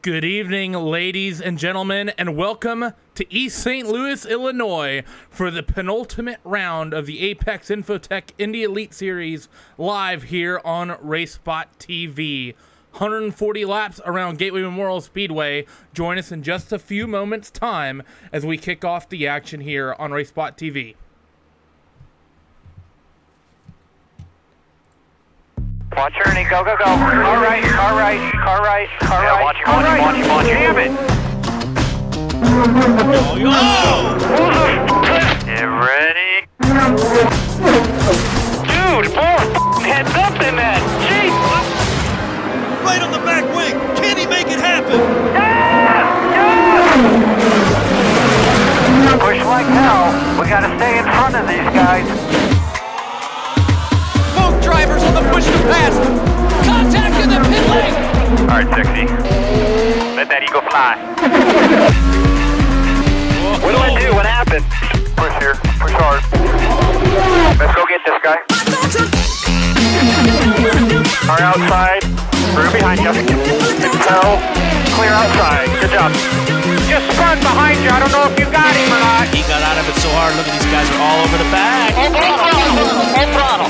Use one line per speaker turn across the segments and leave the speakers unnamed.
Good evening, ladies and gentlemen, and welcome to East St. Louis, Illinois for the penultimate round of the Apex Infotech Indy Elite Series live here on RaceSpot TV. 140 laps around Gateway Memorial Speedway. Join us in just a few moments' time as we kick off the action here on RaceSpot TV.
Watch Ernie, go, go, go. Car right, car right, car right, car right. Watch him, watch him, watch him, watch him. Jam it! Get ready. Dude, more heads up than that. Jeez!
Right on the back wing. Can he make it happen?
Yes! Yes! Push like hell. We gotta stay in front of these guys.
Drivers on the push to pass. Contact in the pit lane.
All right, 60. Let that eagle fly. What do I do? What happened? Push here. Push hard. Let's go get this guy. Car outside. Room behind you. Control. Clear outside. Good job. Just spun behind you. I don't know if you got him or not.
He got out of it so hard. Look at these guys are all over the back.
Full throttle.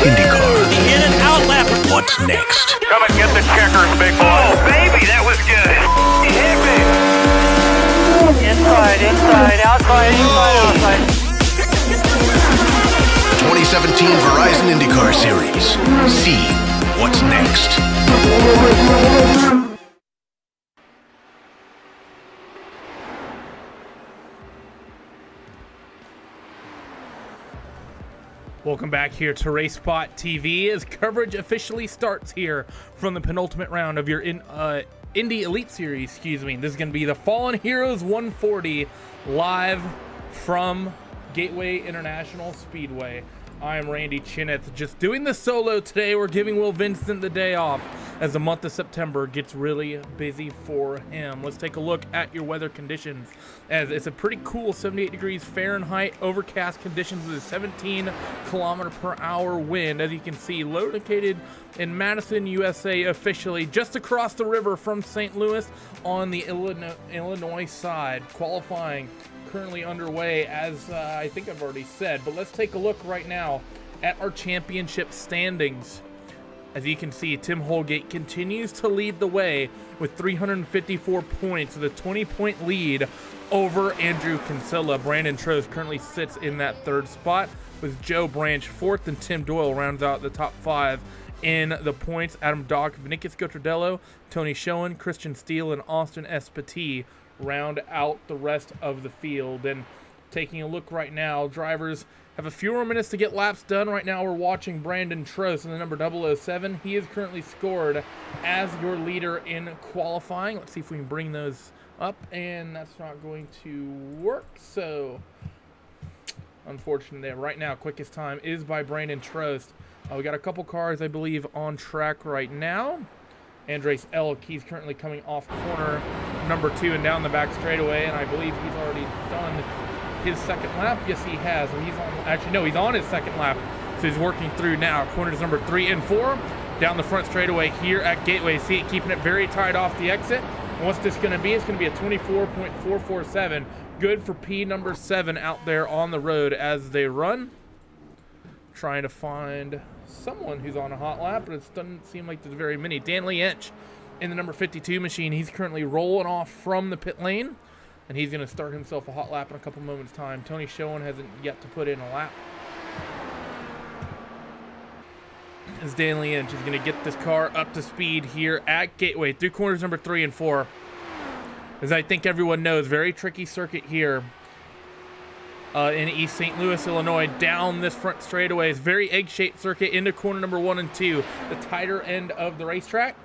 IndyCar. The in and out lap. What's next?
Come and get the checkers, big boy. Oh, baby, that was good. He hit me. Inside, inside, outside, inside, outside.
2017 Verizon IndyCar Series. See what's next.
Welcome back here to RaceSpot TV as coverage officially starts here from the penultimate round of your Indy Elite Series. Excuse me. This is going to be the Fallen Heroes 140 live from Gateway International Speedway. I am Randy Chineth, just doing the solo today. We're giving Will Vincent the day off as the month of September gets really busy for him. Let's take a look at your weather conditions, as it's a pretty cool 78 degrees Fahrenheit, overcast conditions with a 17 km/h wind. As you can see, located in Madison, USA, officially just across the river from St. Louis on the Illinois side. Qualifying currently underway, as I think I've already said, but let's take a look right now at our championship standings. As you can see, Tim Holgate continues to lead the way with 354 points with a 20-point lead over Andrew Kinsella. Brandon Trost currently sits in that third spot, with Joe Branch fourth, and Tim Doyle rounds out the top five in the points. Adam Dock, Vinicus Gotardello, Tony Schoen, Christian Steele, and Austin S. Petit round out the rest of the field. And taking a look right now, drivers have a few more minutes to get laps done. Right now we're watching Brandon Trost in the number 007. He is currently scored as your leader in qualifying. Let's see if we can bring those up, and that's not going to work. So unfortunately, right now quickest time is by Brandon Trost. We got a couple cars, I believe, on track right now. Andres Elk, he's currently coming off corner number 2 and down the back straightaway, and I believe he's already done his second lap. Yes, he has. And he's on, actually, no, he's on his second lap, so he's working through now. Corners number 3 and 4 down the front straightaway here at Gateway. See it keeping it very tight off the exit. And what's this going to be? It's going to be a 24.447. Good for P number 7 out there on the road as they run. Trying to find someone who's on a hot lap, but it doesn't seem like there's very many. Danley Inch in the number 52 machine. He's currently rolling off from the pit lane, and he's going to start himself a hot lap in a couple moments' time. Tony Schoen hasn't yet to put in a lap, as Danley Inch is going to get this car up to speed here at Gateway through corners number 3 and 4. As I think everyone knows, very tricky circuit here in East St. Louis, Illinois. Down this front straightaway is very egg-shaped circuit into corner number 1 and 2, the tighter end of the racetrack.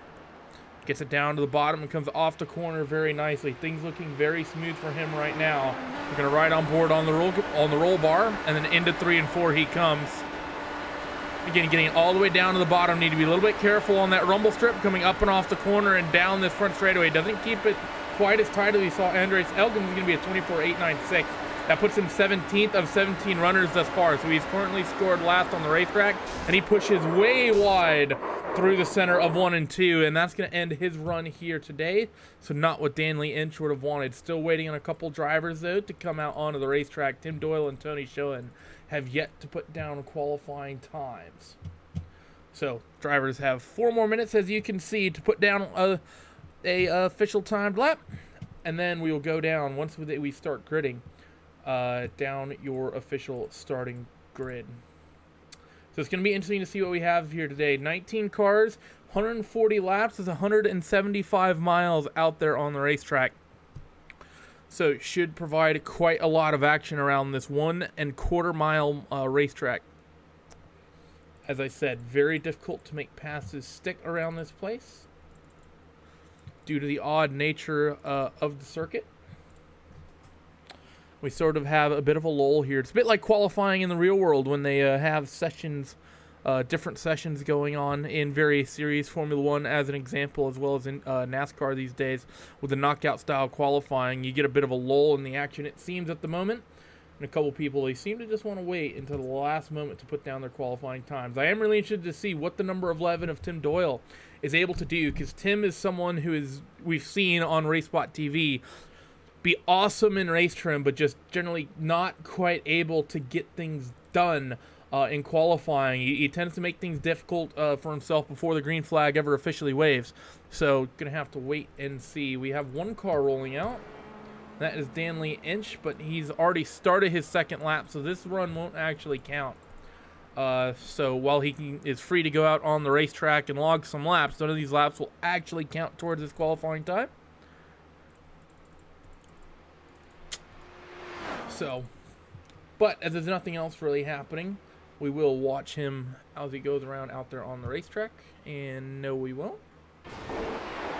Gets it down to the bottom and comes off the corner very nicely. Things looking very smooth for him right now. We're going to ride on board on the roll bar, and then into 3 and 4 he comes. Again, getting all the way down to the bottom. Need to be a little bit careful on that rumble strip coming up and off the corner and down this front straightaway. Doesn't keep it quite as tight as we saw Andres Elgin. Is going to be a 24.896. That puts him 17th of 17 runners thus far. So he's currently scored last on the racetrack, and he pushes way wide through the center of 1 and 2, and that's going to end his run here today. So not what Danley Inch would have wanted. Still waiting on a couple drivers, though, to come out onto the racetrack. Tim Doyle and Tony Schoen have yet to put down qualifying times. So drivers have 4 more minutes, as you can see, to put down a official timed lap, and then we will go down once we start gridding down your official starting grid. So it's going to be interesting to see what we have here today. 19 cars, 140 laps is 175 miles out there on the racetrack. So it should provide quite a lot of action around this 1.25 mile racetrack. As I said, very difficult to make passes stick around this place due to the odd nature of the circuit. We sort of have a bit of a lull here. It's a bit like qualifying in the real world when they have sessions, different sessions going on in various series, Formula One as an example, as well as in NASCAR these days with the knockout style qualifying. You get a bit of a lull in the action, it seems, at the moment. And a couple people, they seem to just want to wait until the last moment to put down their qualifying times. I am really interested to see what the number 11 of Tim Doyle is able to do, because Tim is someone who we've seen on RaceSpot TV be awesome in race trim, but just generally not quite able to get things done in qualifying. He tends to make things difficult for himself before the green flag ever officially waves. So gonna have to wait and see. We have 1 car rolling out. That is Danley Inch, but he's already started his 2nd lap, so this run won't actually count. So while he is free to go out on the racetrack and log some laps, none of these laps will actually count towards his qualifying time. So, but as there's nothing else really happening, we will watch him as he goes around out there on the racetrack. And no, we won't.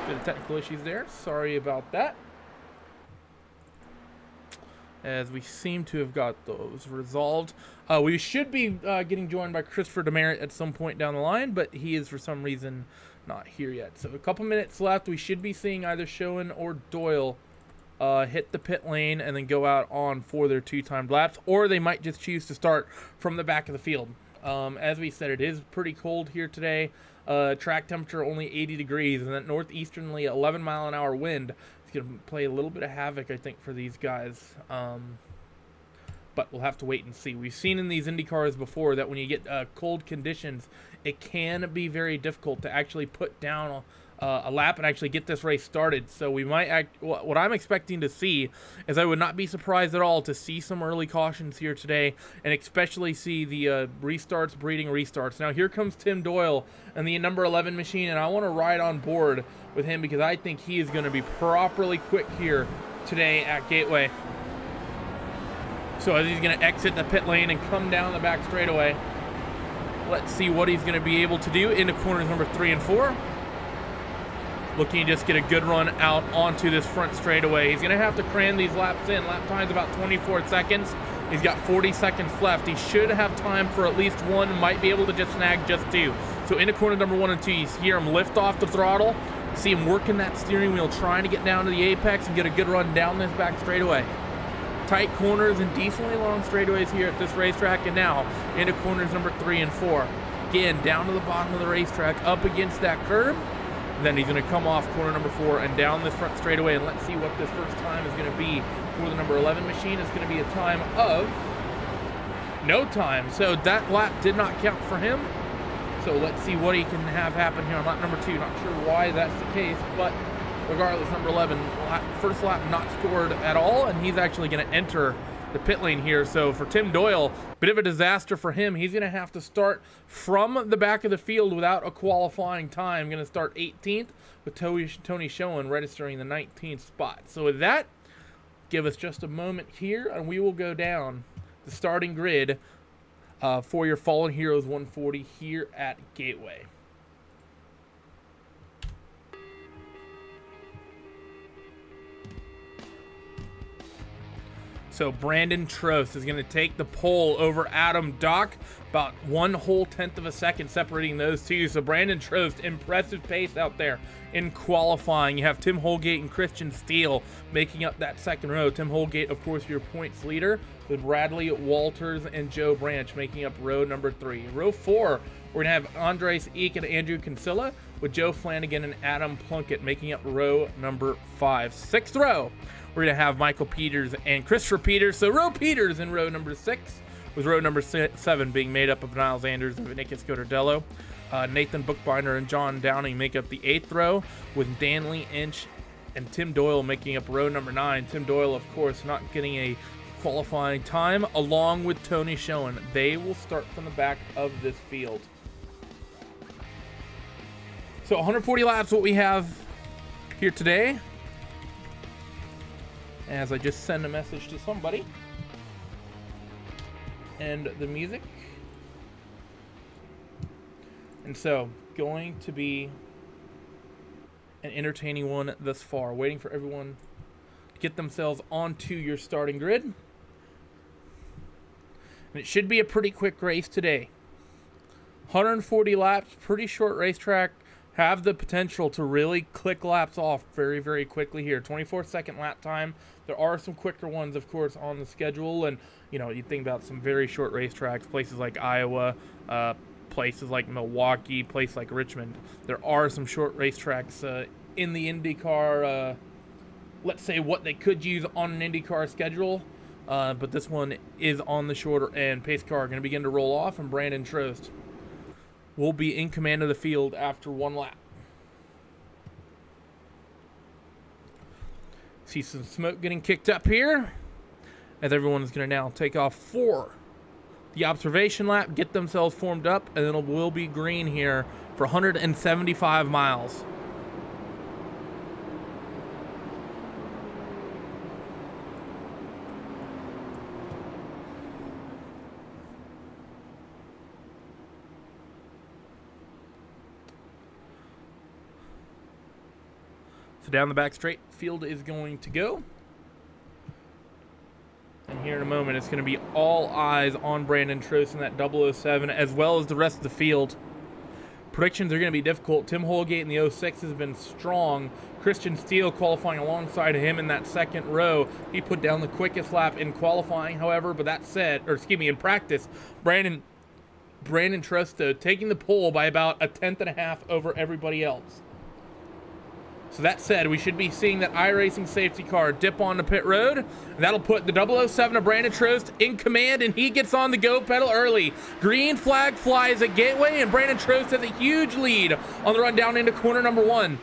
Bit of technical issues there. Sorry about that. As we seem to have got those resolved. We should be getting joined by Christopher Demerit at some point down the line, but he is for some reason not here yet. So a couple minutes left. We should be seeing either Schoen or Doyle hit the pit lane and then go out on for their 2 timed laps, or they might just choose to start from the back of the field. As we said, it is pretty cold here today. Track temperature only 80 degrees, and that northeasterly 11-mile-an-hour wind is going to play a little bit of havoc, I think, for these guys. But we'll have to wait and see. We've seen in these Indy cars before that when you get cold conditions, it can be very difficult to actually put down a lap and actually get this race started. So we might what I'm expecting to see is, I would not be surprised at all to see some early cautions here today, and especially see the restarts breeding restarts. Now here comes Tim Doyle and the number 11 machine, and I want to ride on board with him because I think he is going to be properly quick here today at Gateway. So as he's going to exit the pit lane and come down the back straightaway, let's see what he's going to be able to do into corners number 3 and 4. Looking to just get a good run out onto this front straightaway. He's going to have to cram these laps in. Lap time's about 24 seconds. He's got 40 seconds left. He should have time for at least 1. Might be able to just snag just 2. So into corner number 1 and 2, you hear him lift off the throttle. See him working that steering wheel, trying to get down to the apex and get a good run down this back straightaway. Tight corners and decently long straightaways here at this racetrack. And now into corners number 3 and 4. Again, down to the bottom of the racetrack, up against that curb. Then he's going to come off corner number 4 and down this front straightaway, and let's see what this first time is going to be for the number 11 machine. It's going to be a time of no time. So that lap did not count for him. So let's see what he can have happen here on lap number 2. Not sure why that's the case, but regardless, number 11, first lap not scored at all, and he's actually going to enter the pit lane here. So for Tim Doyle, bit of a disaster for him. He's going to have to start from the back of the field without a qualifying time. Going to start 18th with Tony Schoen registering the 19th spot. So with that, give us just a moment here and we will go down the starting grid for your Fallen Heroes 140 here at Gateway. So Brandon Trost is going to take the pole over Adam Dock. About 1/10 of a second separating those two. So Brandon Trost, impressive pace out there in qualifying. You have Tim Holgate and Christian Steele making up that second row. Tim Holgate, of course, your points leader, with Bradley Walters and Joe Branch making up row number 3. Row 4, we're going to have Andres Eek and Andrew Kinsella, with Joe Flanagan and Adam Plunkett making up row number 5. 6th row, we're going to have Michael Peters and Christopher Peters. So row Peters in row number 6, with row number 7 being made up of Niles Anders and Vinicus Gotardello. Nathan Bookbinder and John Downing make up the 8th row, with Danley Inch and Tim Doyle making up row number 9. Tim Doyle, of course, not getting a qualifying time, along with Tony Schoen. They will start from the back of this field. So 140 laps what we have here today. As I just send a message to somebody. And the music. And so, going to be an entertaining one thus far. Waiting for everyone to get themselves onto your starting grid. And it should be a pretty quick race today. 140 laps, pretty short racetrack. Have the potential to really click laps off very, very quickly here. 24-second lap time. There are some quicker ones, of course, on the schedule. And, you know, you think about some very short racetracks, places like Iowa, places like Milwaukee, places like Richmond. There are some short racetracks in the IndyCar, let's say what they could use on an IndyCar schedule. But this one is on the shorter end. Pace car going to begin to roll off, and Brandon Trost will be in command of the field after one lap. See some smoke getting kicked up here, as everyone is going to now take off for the observation lap, get themselves formed up, and then it will be green here for 175 miles. So down the back straight, field is going to go. And here in a moment, it's going to be all eyes on Brandon Trost in that 007, as well as the rest of the field. Predictions are going to be difficult. Tim Holgate in the 06 has been strong. Christian Steele qualifying alongside of him in that second row. He put down the quickest lap in qualifying, however, but that said, or excuse me, in practice, Brandon Trost taking the pole by about 1/10.5 over everybody else. So that said, we should be seeing that iRacing safety car dip on the pit road. That'll put the 007 of Brandon Trost in command, and he gets on the go pedal early. Green flag flies at Gateway, and Brandon Trost has a huge lead on the run down into corner number 1.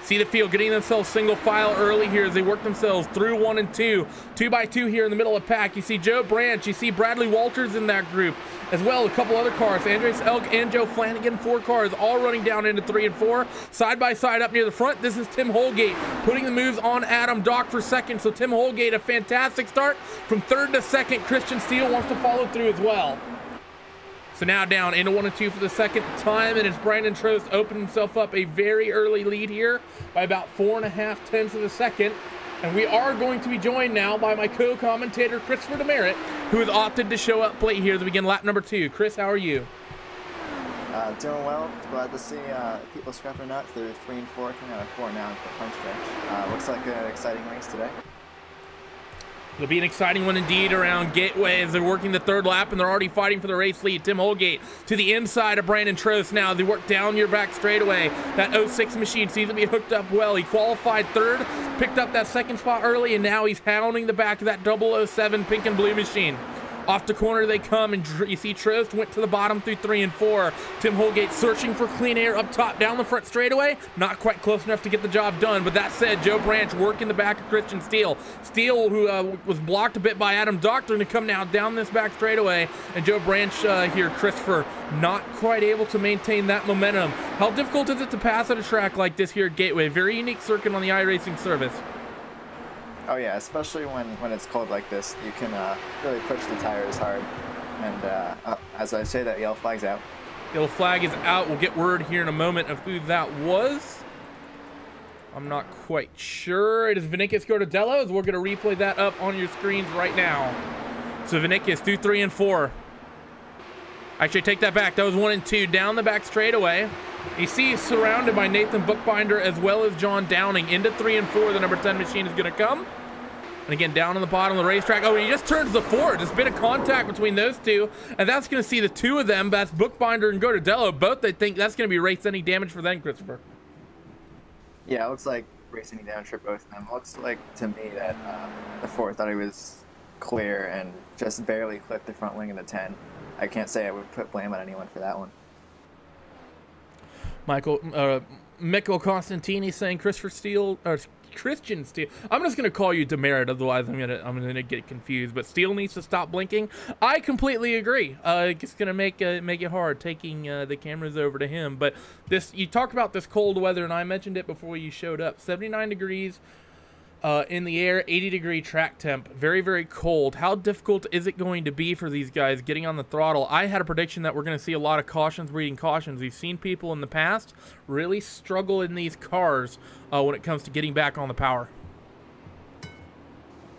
See the field getting themselves single file early here as they work themselves through 1 and 2. 2 by 2 here in the middle of the pack. You see Joe Branch, you see Bradley Walters in that group, as well as a couple other cars. Andres Elk and Joe Flanagan, 4 cars, all running down into 3 and 4. Side by side up near the front, this is Tim Holgate putting the moves on Adam Dock for second. So Tim Holgate, a fantastic start from 3rd to 2nd. Christian Steele wants to follow through as well. So now down into 1 and 2 for the second time, and it's Brandon Trost opening himself up a very early lead here by about 4.5 tenths of a second. And we are going to be joined now by my co-commentator, Christopher Demerit, who has opted to show up late here to begin lap number 2. Chris, how are you?
Doing well. Glad to see people scrapping nuts. They're 3 and 4, coming out of 4 now for the front stretch. Looks like an exciting race today.
It'll be an exciting one indeed around Gateway as they're working the 3rd lap, and they're already fighting for the race lead. Tim Holgate to the inside of Brandon Trost now. They work down your back straightaway. That 06 machine seems to be hooked up well. He qualified 3rd, picked up that 2nd spot early, and now he's hounding the back of that 007 pink and blue machine. Off the corner they come, and you see Trost went to the bottom through 3 and 4. Tim Holgate searching for clean air up top down the front straightaway. Not quite close enough to get the job done, but that said, Joe Branch working the back of Christian Steele. Steele, who was blocked a bit by Adam Doctor, to come now down this back straightaway. And Joe Branch here, Christopher, not quite able to maintain that momentum. How difficult is it to pass at a track like this here at Gateway? Very unique circuit on the iRacing service.
Oh yeah, especially when it's cold like this, you can really push the tires hard. And as I say that, yellow flag's out.
Yellow flag is out. We'll get word here in a moment of who that was. I'm not quite sure. It is Vinicus Gotardello, as we're going to replay that up on your screens right now. So Vinicus through 3 and 4. Actually, take that back. That was 1 and 2 down the back straightaway. You see he's surrounded by Nathan Bookbinder as well as John Downing. Into 3 and 4, the number 10 machine is going to come. And again, down on the bottom of the racetrack. Oh, and he just turns the 4. There's a bit of contact between those two. And that's going to see the two of them. That's Bookbinder and Gordadello. Both, they think that's going to be race any damage for them, Christopher.
Yeah, it looks like race any damage for both of them. It looks like to me that the 4 thought he was clear and just barely clipped the front wing of the 10. I can't say I would put blame on anyone for that one.
Mikkel Constantini saying Christian Steele. I'm just gonna call you Demerit, otherwise I'm gonna get confused. But Steele needs to stop blinking. I completely agree. It's gonna make it hard taking the cameras over to him. But you talk about this cold weather, and I mentioned it before you showed up. 79 degrees. In the air, 80-degree track temp, very, very cold. How difficult is it going to be for these guys getting on the throttle? I had a prediction that we're going to see a lot of cautions breeding cautions. We've seen people in the past really struggle in these cars when it comes to getting back on the power.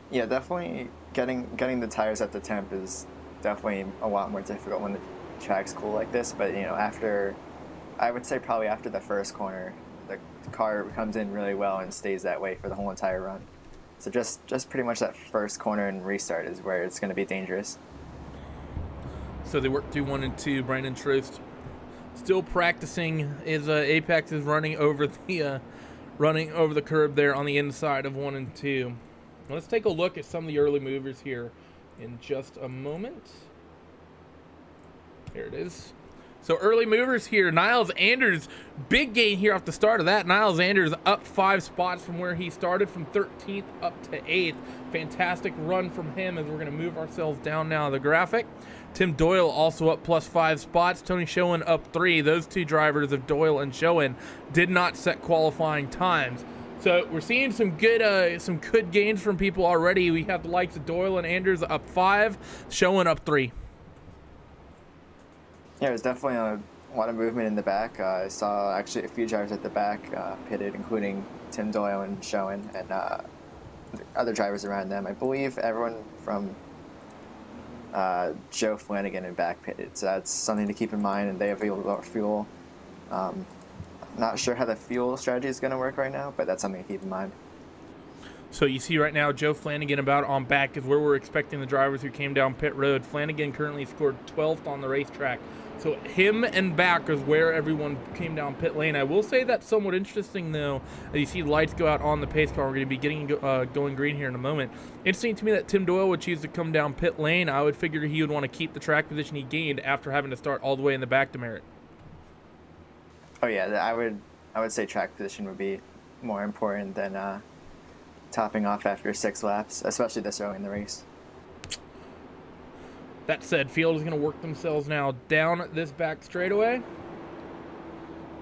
Yeah, definitely getting the tires at the temp is definitely a lot more difficult when the track's cool like this. But, you know, I would say probably after the first corner, the car comes in really well and stays that way for the whole entire run. So just pretty much that first corner and restart is where it's going to be dangerous. So
they work through 1 and 2. Brandon Trost still practicing. His Apex is running over the curb there on the inside of 1 and 2. Let's take a look at some of the early movers here in just a moment. There it is. So early movers here, Niles Anders, big gain here off the start of that. Niles Anders up 5 spots from where he started, from 13th up to 8th. Fantastic run from him as we're going to move ourselves down now the graphic. Tim Doyle also up plus 5 spots. Tony Schoen up 3. Those two drivers of Doyle and Schoen did not set qualifying times. So we're seeing some good gains from people already. We have the likes of Doyle and Anders up 5, Schoen up 3.
Yeah, there's definitely a lot of movement in the back. I saw actually a few drivers at the back pitted, including Tim Doyle and Schoen and other drivers around them. I believe everyone from Joe Flanagan and back pitted, so that's something to keep in mind, and they have a lot of fuel. Not sure how the fuel strategy is going to work right now, but that's something to keep in mind.
So you see right now Joe Flanagan about on back is where we're expecting the drivers who came down pit road. Flanagan currently scored 12th on the racetrack. So him and back is where everyone came down pit lane. I will say that's somewhat interesting, though. You see lights go out on the pace car. We're going to be getting going green here in a moment. Interesting to me that Tim Doyle would choose to come down pit lane. I would figure he would want to keep the track position he gained after having to start all the way in the back to Merritt.
Oh yeah, I would say track position would be more important than topping off after 6 laps, especially this early in the race.
That said, field is going to work themselves now down this back straightaway.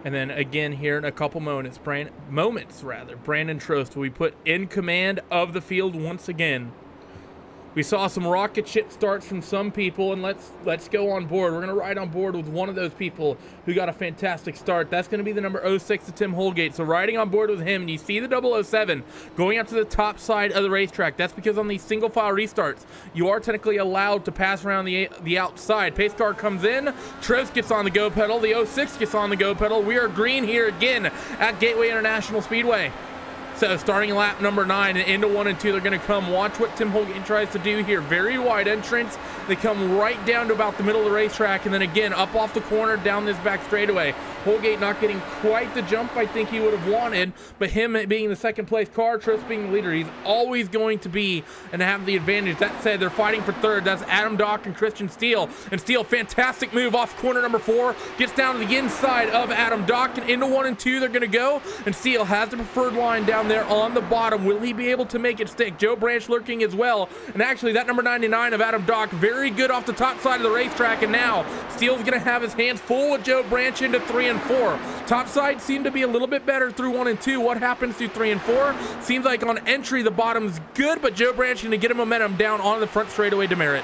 And then again here in a couple moments, Brandon Trost will be put in command of the field once again. We saw some rocket ship starts from some people, and let's go on board. We're going to ride on board with one of those people who got a fantastic start. That's going to be the number 06 to Tim Holgate. So riding on board with him, and you see the 007 going up to the top side of the racetrack. That's because on these single file restarts, you are technically allowed to pass around the outside. Pace car comes in, Trost gets on the go pedal, the 06 gets on the go pedal. We are green here again at Gateway International Speedway. So starting lap number 9 and into 1 and 2, they're going to come. Watch what Tim Holgate tries to do here. Very wide entrance. They come right down to about the middle of the racetrack, and then again up off the corner down this back straightaway. Holgate not getting quite the jump I think he would have wanted, but him being the second place car, Trost being the leader, he's always going to be and have the advantage. That said, they're fighting for third. That's Adam Dock and Christian Steele. And Steele, fantastic move off corner number 4, gets down to the inside of Adam Dock, and into 1 and 2 they're going to go. And Steele has the preferred line down there on the bottom. Will he be able to make it stick? Joe Branch lurking as well. And actually that number 99 of Adam Dock, very good off the top side of the racetrack. And now Steele's going to have his hands full with Joe Branch into 3 and 4. Top side seemed to be a little bit better through 1 and 2. What happens through 3 and 4? Seems like on entry the bottom's good, but Joe Branch going to get a momentum down on the front straightaway to Merritt.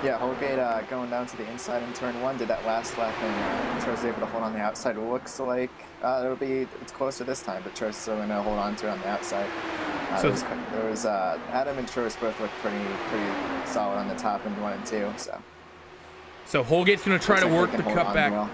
Yeah, Holgate going down to the inside in turn 1 did that last lap, and Trost able to hold on the outside. It looks like it's closer this time, but Trost is still going to hold on to it on the outside. There was Adam and Trost both looked pretty solid on the top in 1 and 2. So
So Holgate's going to try to work the cutback.
Well.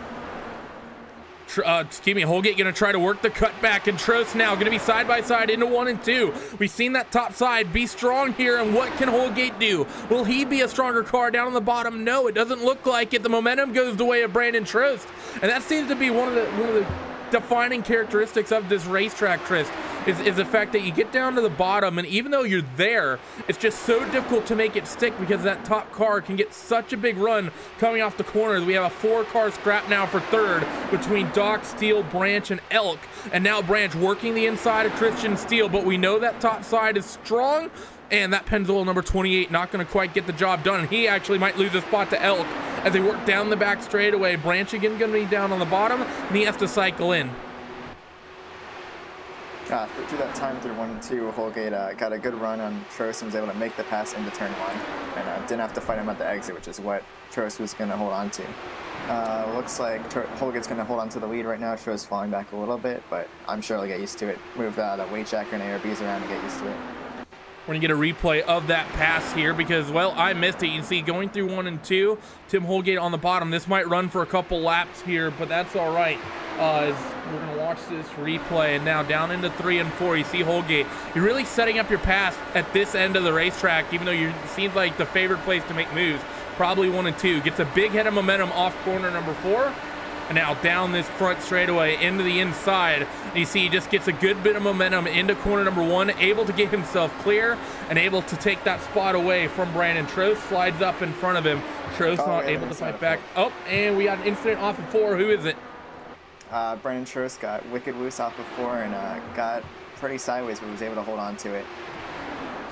Holgate going to try to work the cutback, and Trost now going to be side by side into 1 and 2. We've seen that top side be strong here, and what can Holgate do? Will he be a stronger car down on the bottom? No, it doesn't look like it. The momentum goes the way of Brandon Trost, and that seems to be one of the defining characteristics of this racetrack, Chris, is the fact that you get down to the bottom, and even though you're there, it's just so difficult to make it stick because that top car can get such a big run coming off the corners. We have a 4-car scrap now for third between Doc, Steele, Branch, and Elk, and now Branch working the inside of Christian Steele, but we know that top side is strong, and that Pennzoil number 28 not going to quite get the job done. He actually might lose a spot to Elk as they work down the back straightaway. Branch again going to be down on the bottom, and he has to cycle in.
Through that time through 1 and 2, Holgate got a good run on Trost and was able to make the pass into turn 1, and didn't have to fight him at the exit, which is what Trost was going to hold on to. Looks like Holgate's going to hold on to the lead right now. Trost falling back a little bit, but I'm sure he'll get used to it. Move the weight checker and ARBs around and get used to it.
We're going to get a replay of that pass here because, well, I missed it. You can see going through 1 and 2, Tim Holgate on the bottom. This might run for a couple laps here, but that's all right. As we're going to watch this replay, and now down into 3 and 4, you see Holgate. You're really setting up your pass at this end of the racetrack, even though it seems like the favored place to make moves. Probably 1 and 2. Gets a big head of momentum off corner number 4. And now down this front straightaway into the inside. And you see he just gets a good bit of momentum into corner number 1, able to get himself clear and able to take that spot away from Brandon. Trost slides up in front of him. Trost not able to fight back. Oh, and we got an incident off of 4. Who is it?
Brandon Trost got wicked loose off of 4 and got pretty sideways, but was able to hold on to it.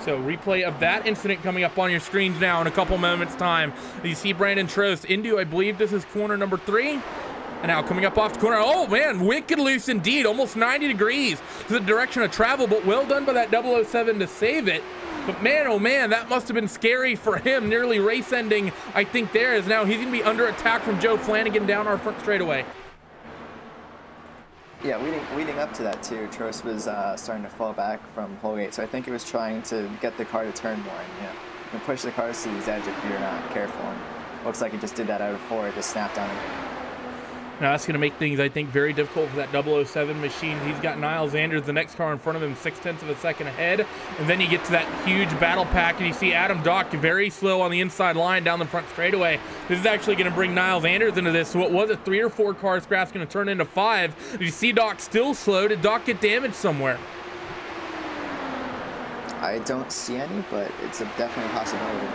So replay of that incident coming up on your screens now in a couple moments time. You see Brandon Trost into, I believe this is corner number 3. And now coming up off the corner, oh man, wicked loose indeed, almost 90 degrees to the direction of travel, but well done by that 007 to save it. But man, oh man, that must have been scary for him, nearly race ending, I think there is. Now he's gonna be under attack from Joe Flanagan down our front straightaway.
Yeah, leading up to that too, Trost was starting to fall back from Holgate, so I think he was trying to get the car to turn more and push the cars to these edge if you're not careful. And looks like he just did that out of 4, it just snapped on him.
Now that's going to make things, I think, very difficult for that 007 machine. He's got Niles Anders, the next car in front of him, 0.6 of a second ahead. And then you get to that huge battle pack, and you see Adam Dock very slow on the inside line down the front straightaway. This is actually going to bring Niles Anders into this. So what was a 3 or 4 car scrap's going to turn into 5. You see Dock still slow. Did Dock get damaged somewhere?
I don't see any, but it's definitely a possibility.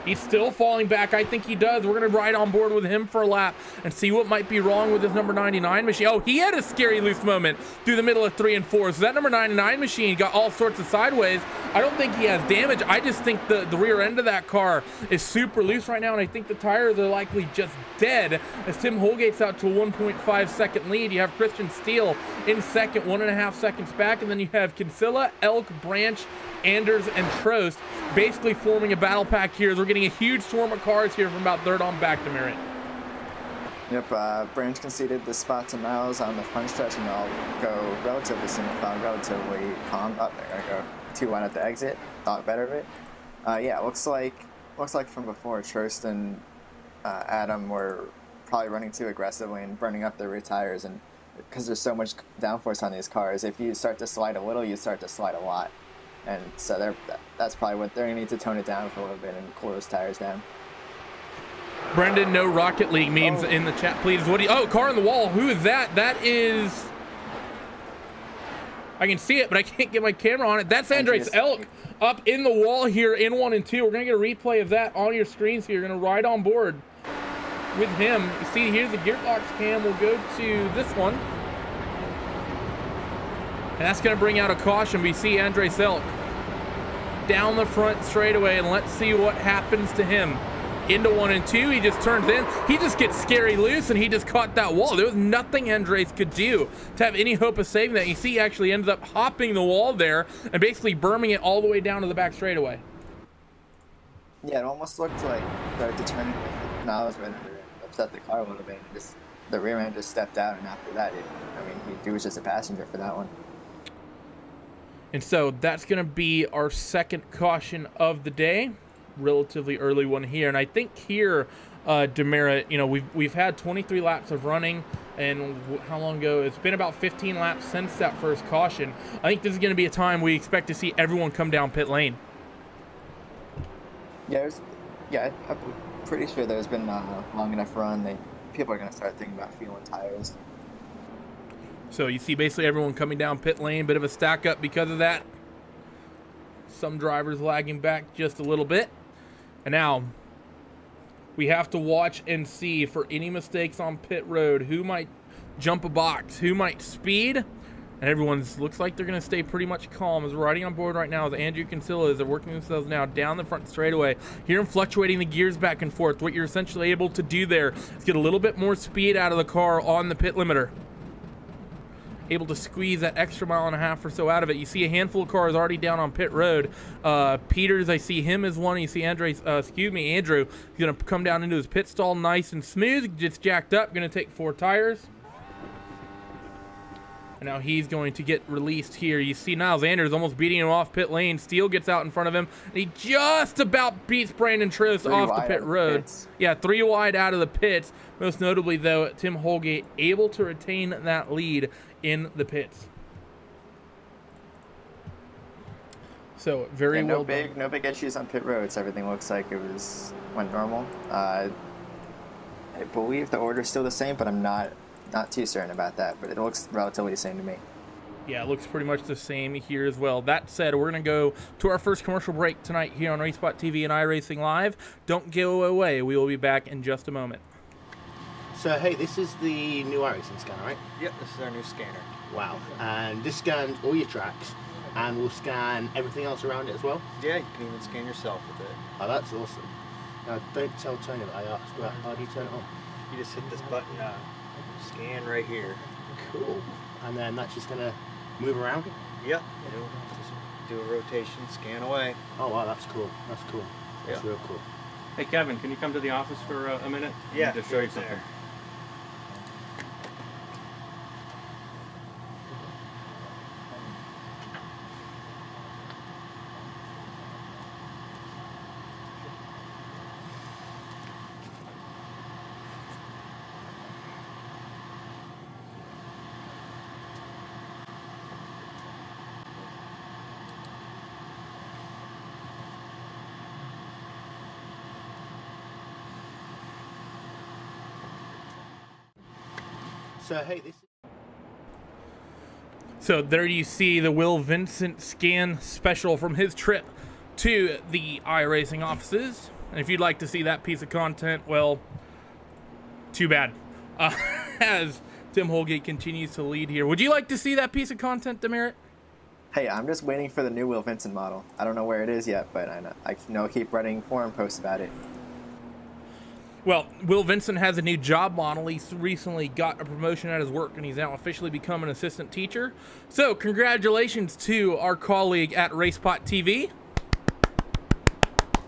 He's still falling back. I think he does. We're going to ride on board with him for a lap and see what might be wrong with this number 99 machine. Oh, he had a scary loose moment through the middle of 3 and 4. So that number 99 machine got all sorts of sideways. I don't think he has damage. I just think the rear end of that car is super loose right now, and I think the tires are likely just dead as Tim Holgate's out to a 1.5 second lead. You have Christian Steele in second, 1.5 seconds back, and then you have Kinsella, Elk, Branch, Anders, and Trost basically forming a battle pack here as we're getting a huge swarm of cars here from about third on back to Merritt.
Yep, Branch conceded the spot to Miles on the front stretch, and I'll go relatively single file, relatively calm. Oh, there I go. 2-1 at the exit. Thought better of it. Yeah, looks like from before, Trost and Adam were probably running too aggressively and burning up their rear tires, and because there's so much downforce on these cars, if you start to slide a little, you start to slide a lot. And so that's probably what they're going to need to tone it down for a little bit and cool those tires down.
Brendan, no Rocket League memes in the chat, please. What do you, oh, car on the wall. Who is that? That is, I can see it, but I can't get my camera on it. That's Andres Elk up in the wall here in 1 and 2. We're going to get a replay of that on your screens here. You're going to ride on board with him. You see, here's the gearbox cam. We'll go to this one. And that's going to bring out a caution. We see Andres Elk down the front straightaway, and let's see what happens to him. Into 1 and 2, he just turns in. He just gets scary loose, and he just caught that wall. There was nothing Andres could do to have any hope of saving that. You see he actually ends up hopping the wall there and basically berming it all the way down to the back straightaway.
Yeah, it almost looked like started to turn it with Niles right under it, upset the car a little bit, and just the rear end just stepped out, and after that, he was just a passenger for that one.
And so that's going to be our second caution of the day. relatively early one here. And I think here, Demerit, you know, we've had 23 laps of running, and how long ago? It's been about 15 laps since that first caution. I think this is going to be a time we expect to see everyone come down pit lane.
Yeah, I'm pretty sure there's been a long enough run. People are going to start thinking about fueling tires.
So you see basically everyone coming down pit lane, bit of a stack up because of that. Some drivers lagging back just a little bit. And now we have to watch and see for any mistakes on pit road. Who might jump a box? Who might speed? And everyone's looks like they're going to stay pretty much calm. As we're riding on board right now with Andrew Kinsella, as they're working themselves now down the front straightaway. Hear them fluctuating the gears back and forth. What you're essentially able to do there is get a little bit more speed out of the car on the pit limiter. Able to squeeze that extra mile and a half or so out of it. You see a handful of cars already down on pit road. Peters, I see him as one. You see Andrew, he's gonna come down into his pit stall nice and smooth, just jacked up, gonna take 4 tires. And now he's going to get released here. You see Niles Anders almost beating him off pit lane. Steele gets out in front of him, and he just about beats Brandon Trost off the pit road. Yeah, 3 wide out of the pits. Most notably, though, Tim Holgate able to retain that lead in the pits. So very well done.
No big issues on pit roads. Everything looks like it went normal. I believe the order's still the same, but I'm not too certain about that, but it looks relatively the same to me.
Yeah, it looks pretty much the same here as well. That said, we're going to go to our first commercial break tonight here on RaceSpot TV and iRacing Live. Don't go away. We will be back in just a moment.
So, hey, this is the new iRacing scanner, right?
Yep, this is our new scanner.
Wow. And this scans all your tracks and will scan everything else around it as well?
Yeah, you can even scan yourself with it.
Oh, that's awesome. Now, don't tell Tony that I asked, but how do you turn it on?
You just hit this button, scan right here.
Cool. And then that's just going to move around?
Yep. It'll just do a rotation, scan away.
Oh, wow, that's cool. That's cool. That's real cool.
Hey, Kevin, can you come to the office for a minute?
Yeah.
To show you something.
There.
So, hey, this is...
So there you see the Will Vincent scan special from his trip to the iRacing offices. And if you'd like to see that piece of content, well, too bad. As Tim Holgate continues to lead here. Would you like to see that piece of content, Demerit?
Hey, I'm just waiting for the new Will Vincent model. I don't know where it is yet, but I know I keep writing forum posts about it.
Well, Will Vincent has a new job model. He's recently got a promotion at his work, and he's now officially become an assistant teacher. So, congratulations to our colleague at RaceSpot TV.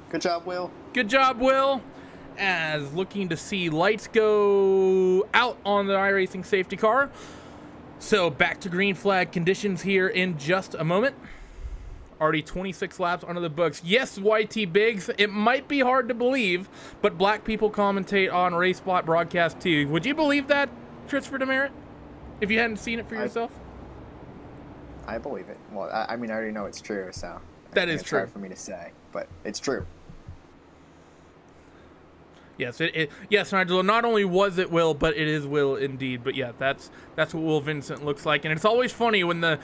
Good job, Will.
Good job, Will. As looking to see lights go out on the iRacing safety car. So, back to green flag conditions here in just a moment. Already 26 laps under the books. Yes, YT Biggs, it might be hard to believe, but black people commentate on RaceSpot broadcast too. Would you believe that, Christopher Demerit, if you hadn't seen it for yourself?
I believe it. Well, I mean, I already know it's true, so
that is true.
It's hard for me to say, but it's true.
Yes, yes, Nigel. Not only was it Will, but it is Will indeed. But yeah, that's what Will Vincent looks like, and it's always funny when the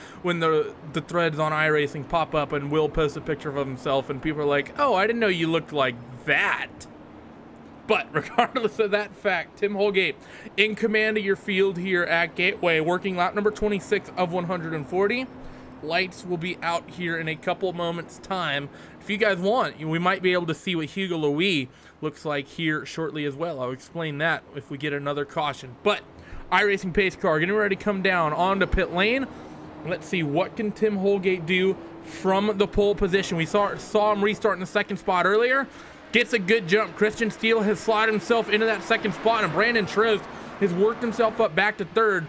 threads on iRacing pop up and Will posts a picture of himself, and people are like, "Oh, I didn't know you looked like that." But regardless of that fact, Tim Holgate in command of your field here at Gateway, working lap number 26 of 140. Lights will be out here in a couple moments' time. If you guys want, we might be able to see what Hugo Louis looks like here shortly as well. I'll explain that if we get another caution. But iRacing pace car getting ready to come down onto pit lane. Let's see, what can Tim Holgate do from the pole position? We saw him restart in the second spot earlier. Gets a good jump. Christian Steele has slid himself into that second spot, and Brandon Trost has worked himself up back to third.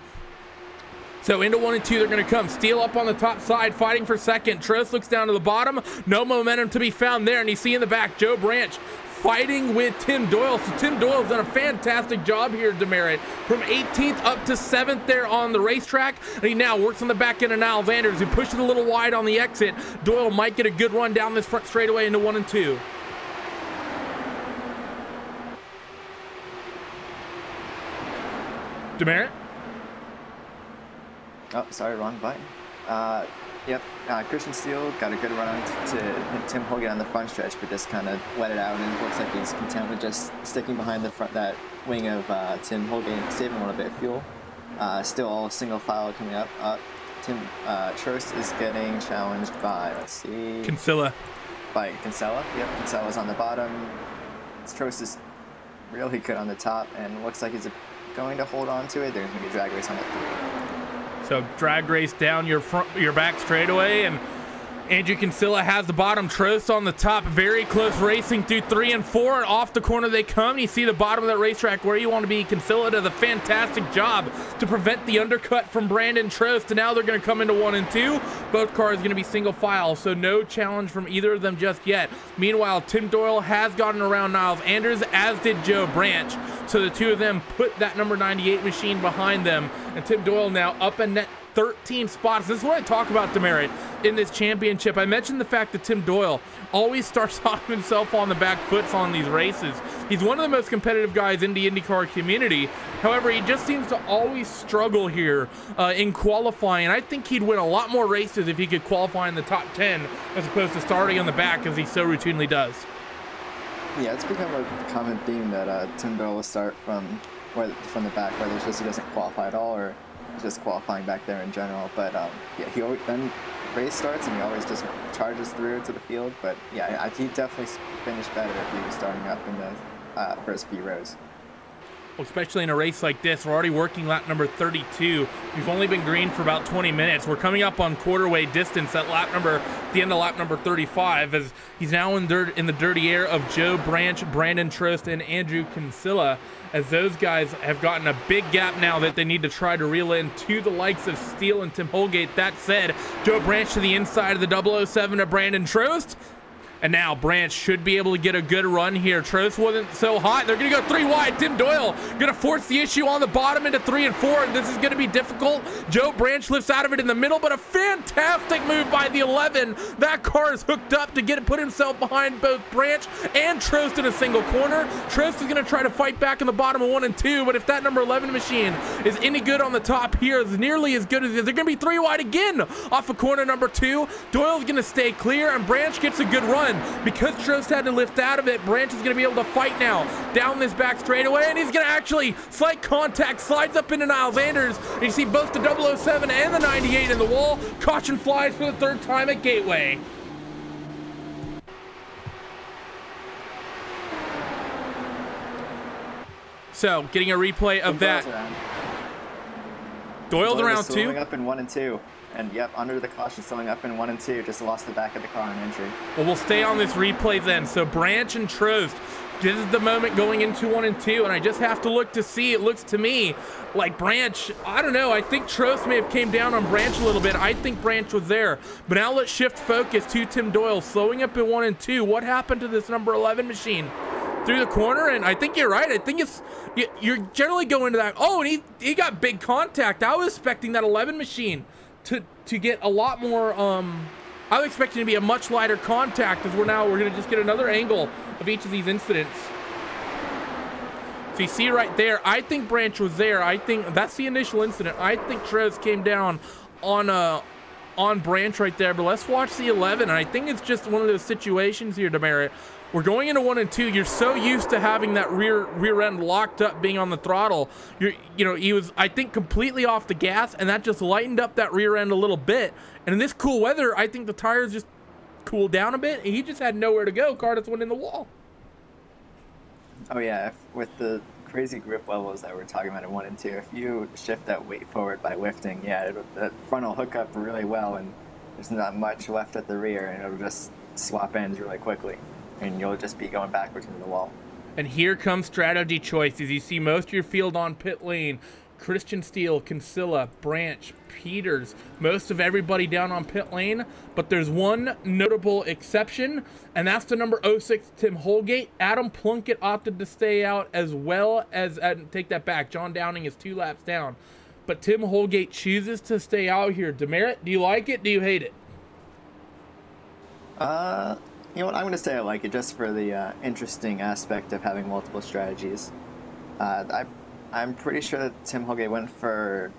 So into 1 and 2, they're going to come. Steele up on the top side, fighting for second. Trost looks down to the bottom. No momentum to be found there. And you see in the back, Joe Branch fighting with Tim Doyle. So Tim Doyle's done a fantastic job here, Demerit. From 18th up to 7th there on the racetrack. And he now works on the back end of Niles Anders, who pushes it a little wide on the exit. Doyle might get a good run down this front straightaway into 1 and 2. Demerit?
Oh, sorry, wrong button. Yep, Christian Steele got a good run to Tim Holgate on the front stretch, but just kind of let it out, and it looks like he's content with just sticking behind the front, that wing of Tim Holgate, and saving a little bit of fuel. Still all single file coming up. Tim Trost is getting challenged by, let's see,
Kinsella.
By Kinsella. Yep, Kinsella's on the bottom. Trost is really good on the top, and looks like he's going to hold on to it. There's going to be a drag race on the 3.
So drag race down your back straightaway, and Andrew Kinsella has the bottom. Trost on the top, very close racing through 3 and 4, and off the corner they come. You see the bottom of that racetrack where you want to be. Kinsella does a fantastic job to prevent the undercut from Brandon Trost, and now they're going to come into 1 and 2. Both cars going to be single file, so no challenge from either of them just yet. Meanwhile, Tim Doyle has gotten around Niles Anders, as did Joe Branch. So the two of them put that number 98 machine behind them, and Tim Doyle now up in net 13 spots. This is what I talk about, Demerit, in this championship. I mentioned the fact that Tim Doyle always starts off himself on the back foot on these races. He's one of the most competitive guys in the IndyCar community. However, he just seems to always struggle here in qualifying. I think he'd win a lot more races if he could qualify in the top 10 as opposed to starting on the back, as he so routinely does.
Yeah, it's become a common theme that Tim Doyle will start from the back, whether it's just he doesn't qualify at all or just qualifying back there in general. But yeah, he always, then race starts and he always just charges through to the field. But yeah, he definitely finished better if he was starting up in the first few rows.
Well, especially in a race like this. We're already working lap number 32. We've only been green for about 20 minutes. We're coming up on quarterway distance at the end of lap number 35, as he's now in the dirty air of Joe Branch, Brandon Trost, and Andrew Kinsella, as those guys have gotten a big gap now that they need to try to reel in to the likes of Steele and Tim Holgate. That said, Joe Branch to the inside of the 007 of Brandon Trost. And now Branch should be able to get a good run here. Trost wasn't so hot. They're going to go 3 wide. Tim Doyle going to force the issue on the bottom into 3 and 4. And this is going to be difficult. Joe Branch lifts out of it in the middle, but a fantastic move by the 11. That car is hooked up to put himself behind both Branch and Trost in a single corner. Trost is going to try to fight back in the bottom of 1 and 2. But if that number 11 machine is any good on the top here, is nearly as good as they're going to be 3 wide again off of corner number 2. Doyle's going to stay clear, and Branch gets a good run. Because Trost had to lift out of it, Branch is going to be able to fight now down this back straightaway, and he's going to actually slight contact, slides up into Niles Anders, and you see both the 007 and the 98 in the wall. Caution flies for the 3rd time at Gateway. So, getting a replay of that. Doyle's around 2.
Up in 1 and 2. And yep, under the caution, slowing up in 1 and 2, just lost the back of the car on entry.
Well, we'll stay on this replay then. So Branch and Trost, this is the moment going into 1 and 2, and I just have to look to see. It looks to me like Branch, I don't know, I think Trost may have came down on Branch a little bit. I think Branch was there. But now let's shift focus to Tim Doyle, slowing up in 1 and 2. What happened to this number 11 machine? Through the corner, and I think you're right. I think you're generally going to that. Oh, and he got big contact. I was expecting that 11 machine to get a lot more. I was expecting to be a much lighter contact, as we're going to just get another angle of each of these incidents. So you see right there, I think Branch was there. I think that's the initial incident. I think Trost came down on Branch right there, but let's watch the 11. And I think it's just one of those situations here, Demerit. We're going into 1 and 2. You're so used to having that rear end locked up, being on the throttle. He was, I think, completely off the gas, and that just lightened up that rear end a little bit. And in this cool weather, I think the tires just cooled down a bit, and he just had nowhere to go. Car just went in the wall.
Oh yeah, with the crazy grip levels that we're talking about in 1 and 2, if you shift that weight forward by lifting, yeah, the front will hook up really well, and there's not much left at the rear, and it'll just swap ends really quickly. And you'll just be going backwards into the wall.
And here comes strategy choices. You see most of your field on pit lane Christian Steele, Kinsella, Branch, Peters, most of everybody down on pit lane, but there's one notable exception, and that's the number 06, Tim Holgate. Adam Plunkett opted to stay out, as well as, take that back, John Downing is 2 laps down, but Tim Holgate chooses to stay out here. Demerit, do you like it? Do you hate it?
You know what, I'm going to say I like it just for the interesting aspect of having multiple strategies. I'm pretty sure that Tim Holgate went for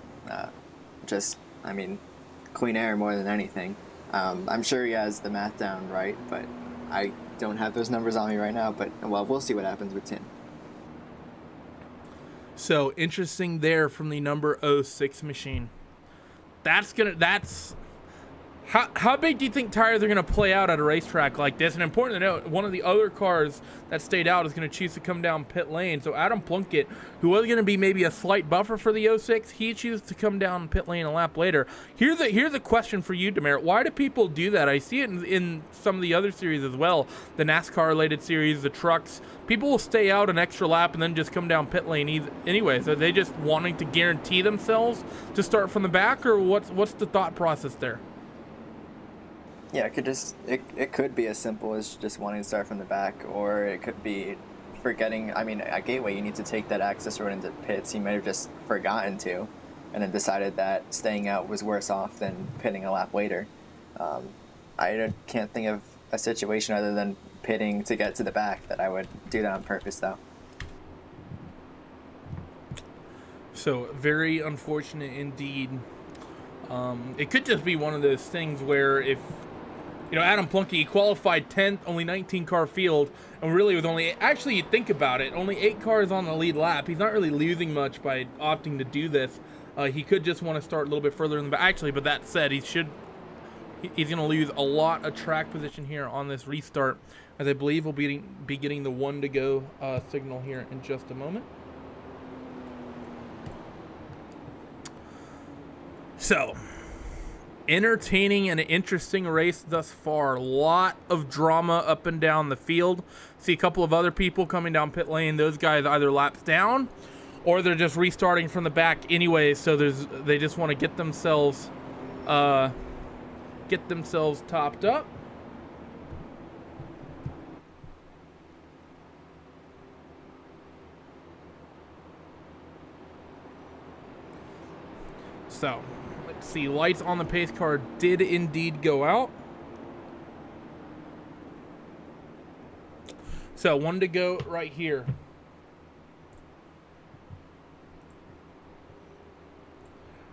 clean air more than anything. I'm sure he has the math down right, but I don't have those numbers on me right now. But, well, we'll see what happens with Tim.
So, interesting there from the number 06 machine. How big do you think tires are going to play out at a racetrack like this? And important to note, one of the other cars that stayed out is going to choose to come down pit lane. So Adam Plunkett, who was going to be maybe a slight buffer for the 06, he chooses to come down pit lane a lap later. Here's a question for you, Demerit. Why do people do that? I see it in some of the other series as well, the NASCAR-related series, the trucks. People will stay out an extra lap and then just come down pit lane anyways. Are they just wanting to guarantee themselves to start from the back, or what's the thought process there?
Yeah, it could be as simple as just wanting to start from the back, or it could be forgetting. I mean, at Gateway, you need to take that access road into pits. He might have just forgotten to, and then decided that staying out was worse off than pitting a lap later. I can't think of a situation other than pitting to get to the back that I would do that on purpose, though.
So, very unfortunate indeed. It could just be one of those things where if, Adam Plunkett, he qualified 10th, only 19 car field, and really with actually you think about it, only 8 cars on the lead lap. He's not really losing much by opting to do this. He could just want to start a little bit further in the back. Actually, but that said, he's going to lose a lot of track position here on this restart, as I believe we'll be getting the 1 to go signal here in just a moment. So, entertaining and interesting race thus far. A lot of drama up and down the field. See a couple of other people coming down pit lane. Those guys either laps down or they're just restarting from the back anyway. So they just want to get themselves topped up. So, let's see. Lights on the pace car did indeed go out. So, 1 to go right here.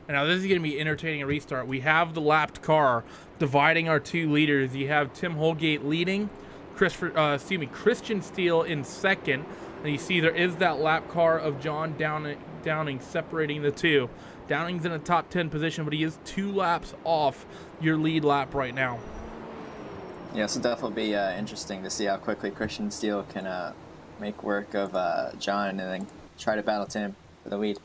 And now this is going to be entertaining a restart. We have the lapped car dividing our 2 leaders. You have Tim Holgate leading, Christian Steele in second. And you see there is that lap car of John Downing separating the 2. Downing's in a top 10 position, but he is 2 laps off your lead lap right now.
Yeah, so definitely be interesting to see how quickly Christian Steele can make work of John and then try to battle Tim for the lead.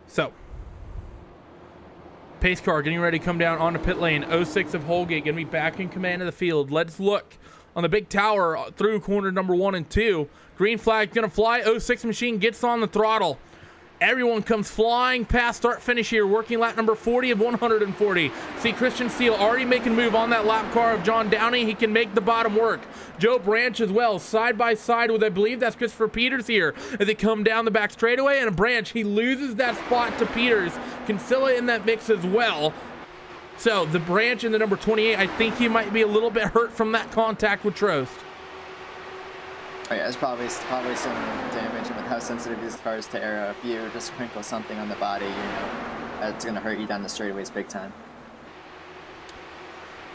So, pace car getting ready to come down onto pit lane. 06 of Holgate going to be back in command of the field. Let's look on the big tower through corner number 1 and 2. Green flag going to fly. 06 machine gets on the throttle. Everyone comes flying past start finish here, working lap number 40 of 140. See Christian Steele already making a move on that lap car of John Downing. He can make the bottom work. Joe Branch as well, side by side with, I believe that's Christopher Peters here, as they come down the back straightaway. And a Branch, he loses that spot to Peters. Kinsella in that mix as well. So the Branch in the number 28, I think he might be a little bit hurt from that contact with Trost.
Oh yeah, there's probably some damage with how sensitive these cars to aero. If you just crinkle something on the body, that's going to hurt you down the straightaways big time.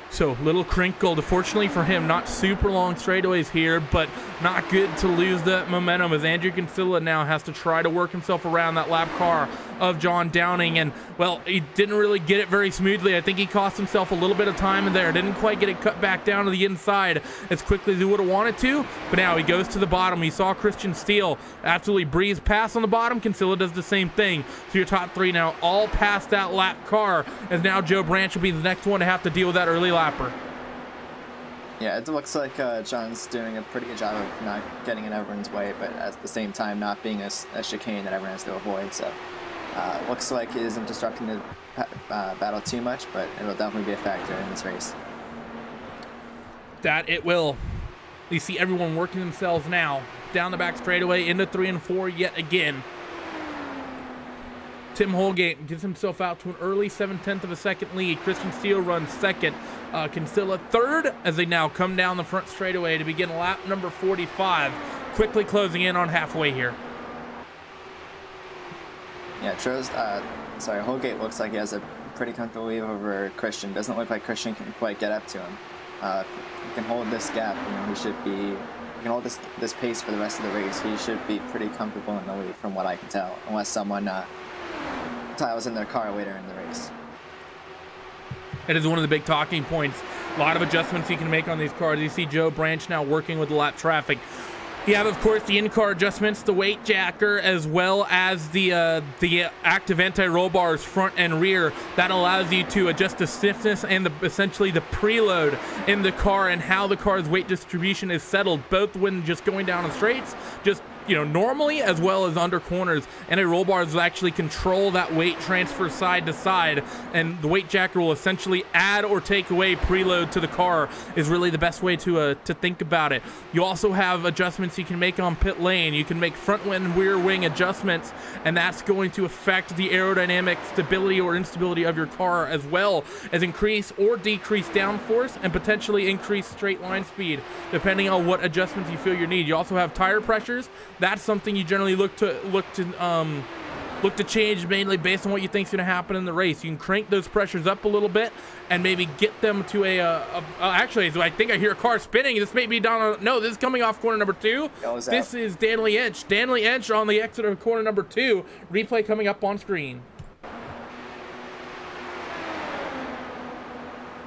So, little crinkled. Fortunately for him, not super long straightaways here, but not good to lose that momentum as Andrew Kinsella now has to try to work himself around that lap car of John Downing. And, well, he didn't really get it very smoothly. I think he cost himself a little bit of time in there. Didn't quite get it cut back down to the inside as quickly as he would have wanted to. But now he goes to the bottom. He saw Christian Steele absolutely breeze past on the bottom. Kinsella does the same thing. So your top 3 now all past that lap car, as now Joe Branch will be the next one to have to deal with that early lapper.
Yeah, it looks like John's doing a pretty good job of not getting in everyone's way, but at the same time not being a chicane that everyone has to avoid. So looks like he isn't disrupting the battle too much, but it'll definitely be a factor in this race.
That it will. You see everyone working themselves now down the back straightaway into 3 and 4 yet again. Tim Holgate gives himself out to an early 7/10 of a second lead. Christian Steele runs second. Kinsella third as they now come down the front straightaway to begin lap number 45. Quickly closing in on halfway here.
Yeah, Holgate looks like he has a pretty comfortable lead over Christian. Doesn't look like Christian can quite get up to him. He can hold this gap. He should be. He can hold this pace for the rest of the race. He should be pretty comfortable in the lead, from what I can tell, unless someone tiles in their car later in the race.
It is one of the big talking points. A lot of adjustments you can make on these cars. You see Joe Branch now working with the lap traffic. You have, of course, the in-car adjustments, the weight jacker, as well as the active anti-roll bars front and rear. That allows you to adjust the stiffness and essentially the preload in the car and how the car's weight distribution is settled, both when just going down the straights, just normally, as well as under corners. And a roll bars will actually control that weight transfer side to side, and the weight jacker will essentially add or take away preload to the car is really the best way to think about it. You also have adjustments you can make on pit lane. You can make front and rear wing adjustments, and that's going to affect the aerodynamic stability or instability of your car, as well as increase or decrease downforce and potentially increase straight line speed, depending on what adjustments you feel you need. You also have tire pressures. That's something you generally look to change, mainly based on what you think is going to happen in the race. You can crank those pressures up a little bit and maybe get them to actually, so I think I hear a car spinning. This may be down. No, this is coming off corner number 2. This is Danley Inch. Danley Inch on the exit of corner number 2. Replay coming up on screen.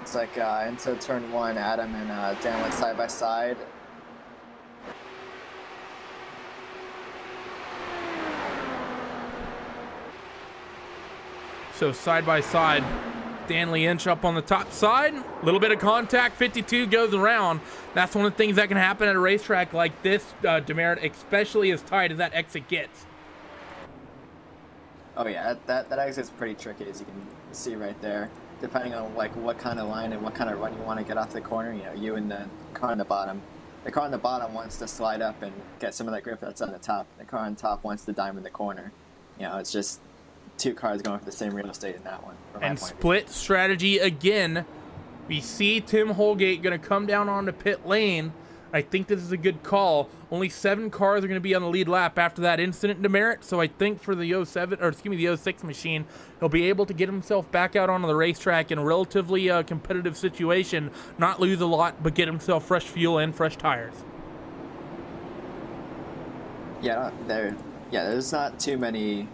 It's like into turn 1, Adam and Dan went side by side.
So side by side, Danley Inch up on the top side. A little bit of contact, 52 goes around. That's one of the things that can happen at a racetrack like this, Demerit, especially as tight as that exit gets.
Oh yeah, that exit's pretty tricky, as you can see right there. Depending on what kind of line and what kind of run you want to get off the corner, you and the car on the bottom. The car on the bottom wants to slide up and get some of that grip that's on the top. The car on top wants to diamond the corner. It's just two cars going for the same real estate in that one.
And split strategy again. We see Tim Holgate going to come down onto pit lane. I think this is a good call. Only 7 cars are going to be on the lead lap after that incident, Demerit. So I think for the 06 machine, he'll be able to get himself back out onto the racetrack in a relatively competitive situation, not lose a lot, but get himself fresh fuel and fresh tires.
Yeah, there's not too many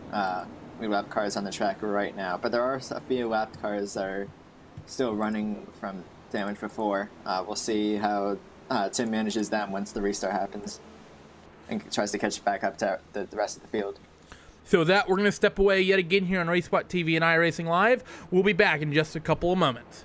lap cars on the track right now, but there are a few lap cars that are still running from damage before. We'll see how Tim manages that once the restart happens and tries to catch back up to the rest of the field.
So with that, we're going to step away yet again here on RaceSpot TV and iRacing Live. We'll be back in just a couple of moments.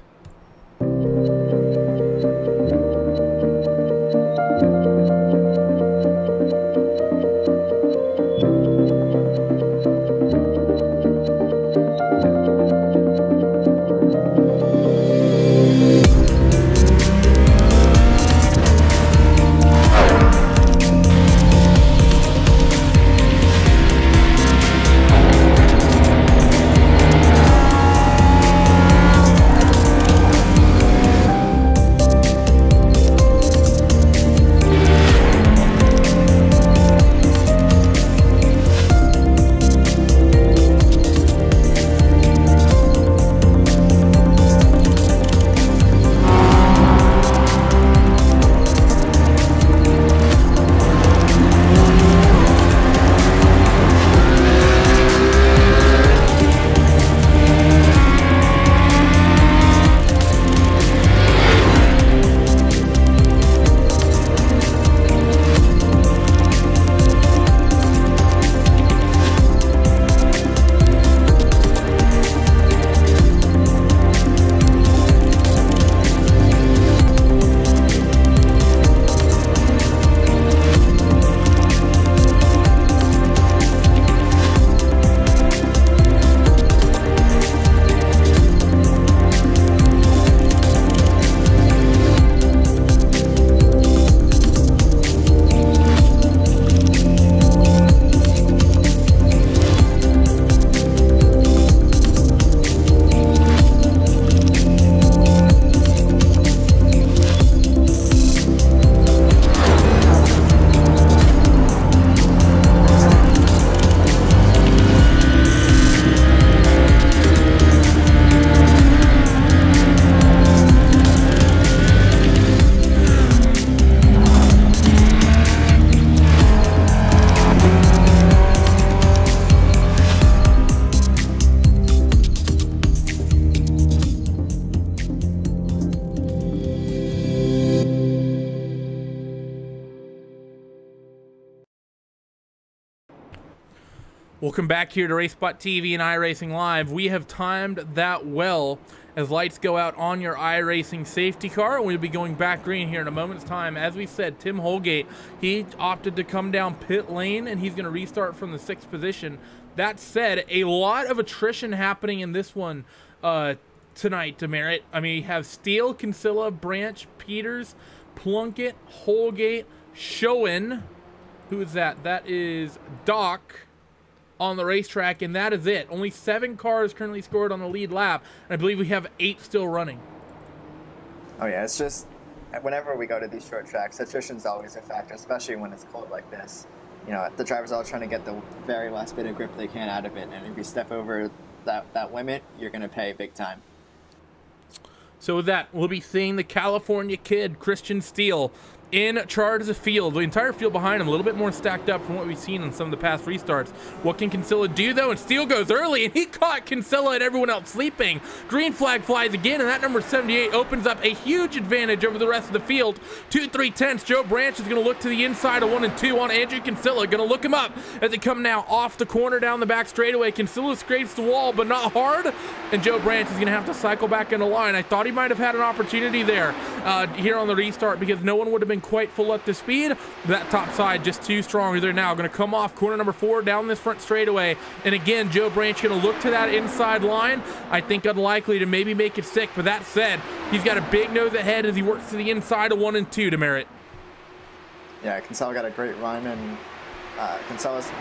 Welcome back here to RaceSpot TV and iRacing Live. We have timed that well as lights go out on your iRacing safety car. We'll be going back green here in a moment's time. As we said, Tim Holgate, he opted to come down pit lane and he's going to restart from the 6th position. That said, a lot of attrition happening in this one tonight, Demerit. I mean, you have Steele, Kinsella, Branch, Peters, Plunkett, Holgate, Schoen. Who is that? That is Doc on the racetrack, and that is it. Only 7 cars currently scored on the lead lap, and I believe we have 8 still running.
Oh yeah, it's just whenever we go to these short tracks, attrition's always a factor, especially when it's cold like this. You know, the drivers are all trying to get the very last bit of grip they can out of it, and if you step over that limit, you're going to pay big time.
So with that, we'll be seeing the California kid, Christian Steele, in charge of the field. The entire field behind him, a little bit more stacked up from what we've seen in some of the past restarts. What can Kinsella do, though? And Steele goes early, and he caught Kinsella and everyone else sleeping. Green flag flies again, and that number 78 opens up a huge advantage over the rest of the field. 2-3-10ths. Joe Branch is going to look to the inside of 1 and 2 on Andrew Kinsella. Going to look him up as they come now off the corner down the back straightaway. Kinsella scrapes the wall, but not hard, and Joe Branch is going to have to cycle back in the line. I thought he might have had an opportunity there here on the restart because no one would have been quite full up to speed. That top side just too strong. They're now going to come off corner number 4 down this front straightaway, and again Joe Branch going to look to that inside line. I think unlikely to maybe make it stick, but that said, he's got a big nose ahead as he works to the inside of 1 and 2 to Merritt.
Yeah, Kinsella got a great run, and Kinsella's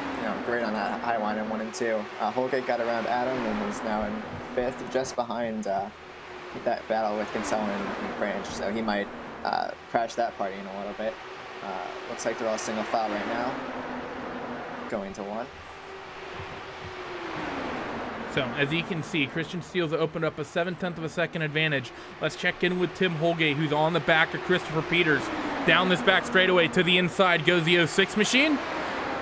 great on that high line in 1 and 2. Holgate got around Adam and is now in 5th, just behind that battle with Kinsella and Branch, so he might crash that party in a little bit. Looks like they're all single file right now, going to 1.
So as you can see, Christian Steele's opened up a 7/10 of a second advantage. Let's check in with Tim Holgate, who's on the back of Christopher Peters. Down this back straightaway to the inside goes the 06 machine,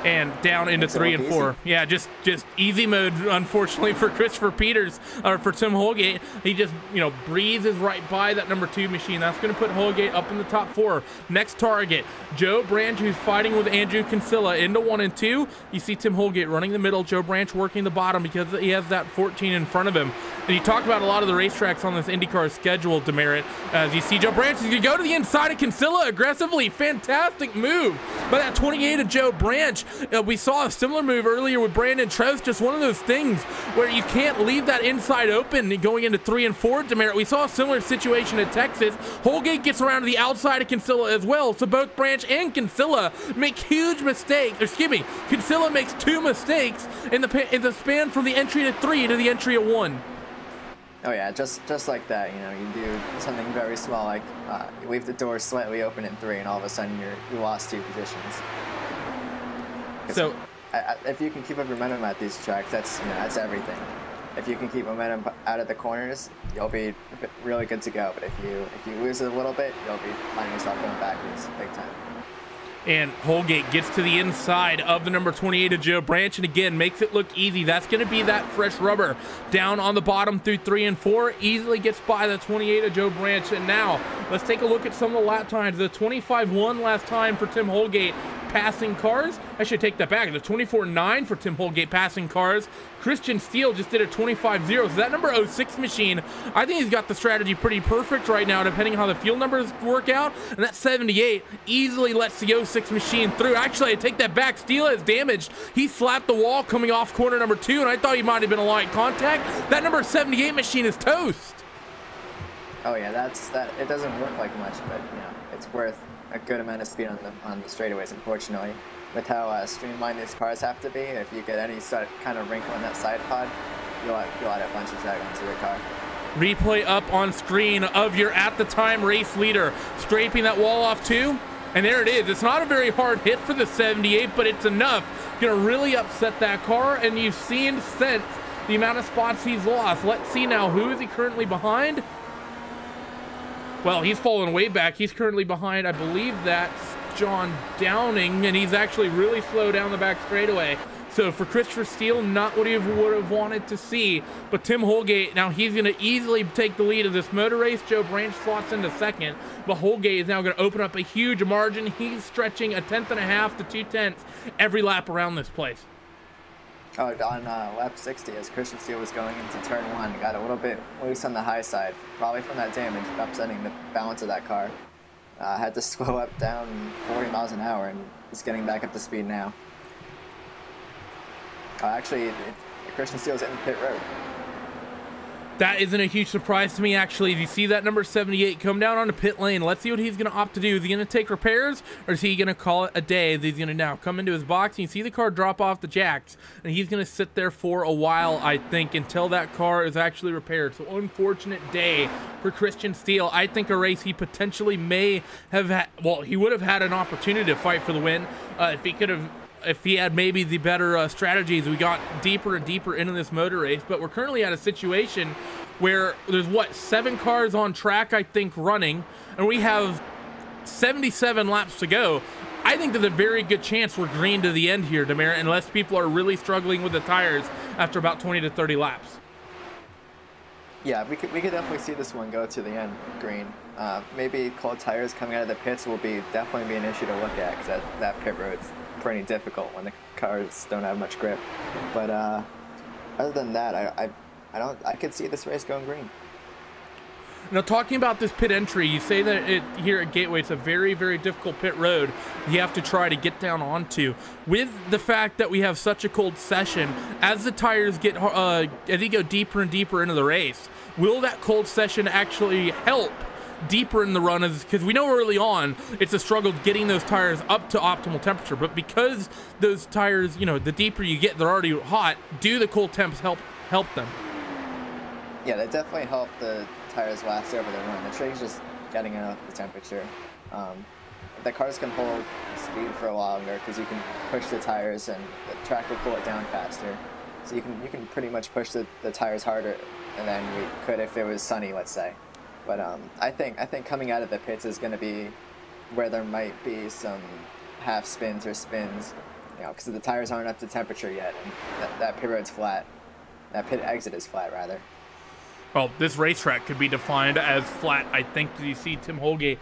and down into 3 and 4. Yeah, just easy mode, unfortunately, for Christopher Peters, or for Tim Holgate. He just, breezes right by that number 2 machine. That's going to put Holgate up in the top 4. Next target, Joe Branch, who's fighting with Andrew Kinsella into 1 and 2. You see Tim Holgate running the middle, Joe Branch working the bottom because he has that 14 in front of him. And you talk about a lot of the racetracks on this IndyCar schedule, Demerit. As you see Joe Branch is going to go to the inside of Kinsella aggressively. Fantastic move by that 28 of Joe Branch. We saw a similar move earlier with Brandon Trost, just one of those things where you can't leave that inside open going into 3 and 4, Demerit. We saw a similar situation at Texas. Holgate gets around to the outside of Kinsella as well, so both Branch and Kinsella make huge mistakes. Excuse me, Kinsella makes 2 mistakes in the span from the entry to 3 to the entry at 1.
Oh yeah, just like that, you do something very small, like you leave the door slightly open in 3, and all of a sudden you lost 2 positions. So, if you can keep up your momentum at these tracks, that's everything. If you can keep momentum out of the corners, you'll be really good to go. But if you lose it a little bit, you'll be finding yourself going backwards big time.
And Holgate gets to the inside of the number 28 of Joe Branch, and again makes it look easy. That's going to be that fresh rubber down on the bottom through 3 and 4. Easily gets by the 28 of Joe Branch. And now let's take a look at some of the lap times. The 25.1 last time for Tim Holgate passing cars. I should take that back. The 24.9 for Tim Holgate passing cars. Christian Steele just did a 25.0. So that number 06 machine, I think he's got the strategy pretty perfect right now, depending on how the field numbers work out. And that 78 easily lets the 06 machine through. Actually, I take that back. Steele is damaged. He slapped the wall coming off corner number 2, and I thought he might have been a light contact. That number 78 machine is toast.
Oh yeah, that. It doesn't look like much, but it's worth a good amount of speed on the straightaways, unfortunately. With how streamlined these cars have to be, if you get any kind of wrinkle in that side pod, you'll add a bunch of drag onto your car.
Replay up on screen of your at-the-time race leader scraping that wall off too, and there it is. It's not a very hard hit for the 78, but it's enough. Gonna really upset that car, and you've seen since the amount of spots he's lost. Let's see now, who is he currently behind? Well, he's fallen way back. He's currently behind, I believe that's John Downing, and he's actually really slow down the back straightaway. So for Christopher Steele, not what he would have wanted to see. But Tim Holgate, now he's going to easily take the lead of this motor race. Joe Branch slots into second, but Holgate is now going to open up a huge margin. He's stretching 1/10.5 to 2/10 every lap around this place.
Oh, on lap 60, as Christian Steele was going into turn 1, got a little bit loose on the high side, probably from that damage, upsetting the balance of that car. Had to slow up down 40 miles an hour, and is getting back up to speed now. Actually, Christian Steele's in the pit road.
That isn't a huge surprise to me, actually. If you see that number 78 come down on the pit lane, let's see what he's going to opt to do. Is he going to take repairs, or is he going to call it a day? Is he going to now come into his box, and you see the car drop off the jacks, and he's going to sit there for a while, I think, until that car is actually repaired. So unfortunate day for Christian Steele. I think a race he potentially may have had, well, he would have had an opportunity to fight for the win if he had maybe the better strategies. We got deeper and deeper into this motor race, but we're currently at a situation where there's 7 cars on track, I think, running, and we have 77 laps to go. I think there's a very good chance we're green to the end here, Demerit, unless people are really struggling with the tires after about 20 to 30 laps.
Yeah, we could definitely see this one go to the end green. Maybe cold tires coming out of the pits will definitely be an issue to look at, because that pit road's pretty difficult when the cars don't have much grip. But other than that, I could see this race going green.
Now, talking about this pit entry, you say that here at Gateway, it's a very, very difficult pit road you have to try to get down onto. With the fact that we have such a cold session, as the tires get, as you go deeper and deeper into the race, will that cold session actually help deeper in the run? Because we know early on it's a struggle getting those tires up to optimal temperature, but because those tires, the deeper you get, they're already hot. Do the cold temps help them?
Yeah, they definitely help the tires last over the run. The trick's just getting enough the temperature. The cars can hold speed for longer because you can push the tires and the track will cool it down faster. So you can pretty much push the tires harder than we could if it was sunny, let's say. But I think coming out of the pits is going to be where there might be some half spins or spins, because the tires aren't up to temperature yet, and that pit road's flat. That pit exit is flat, rather.
Well, this racetrack could be defined as flat, I think. You see Tim Holgate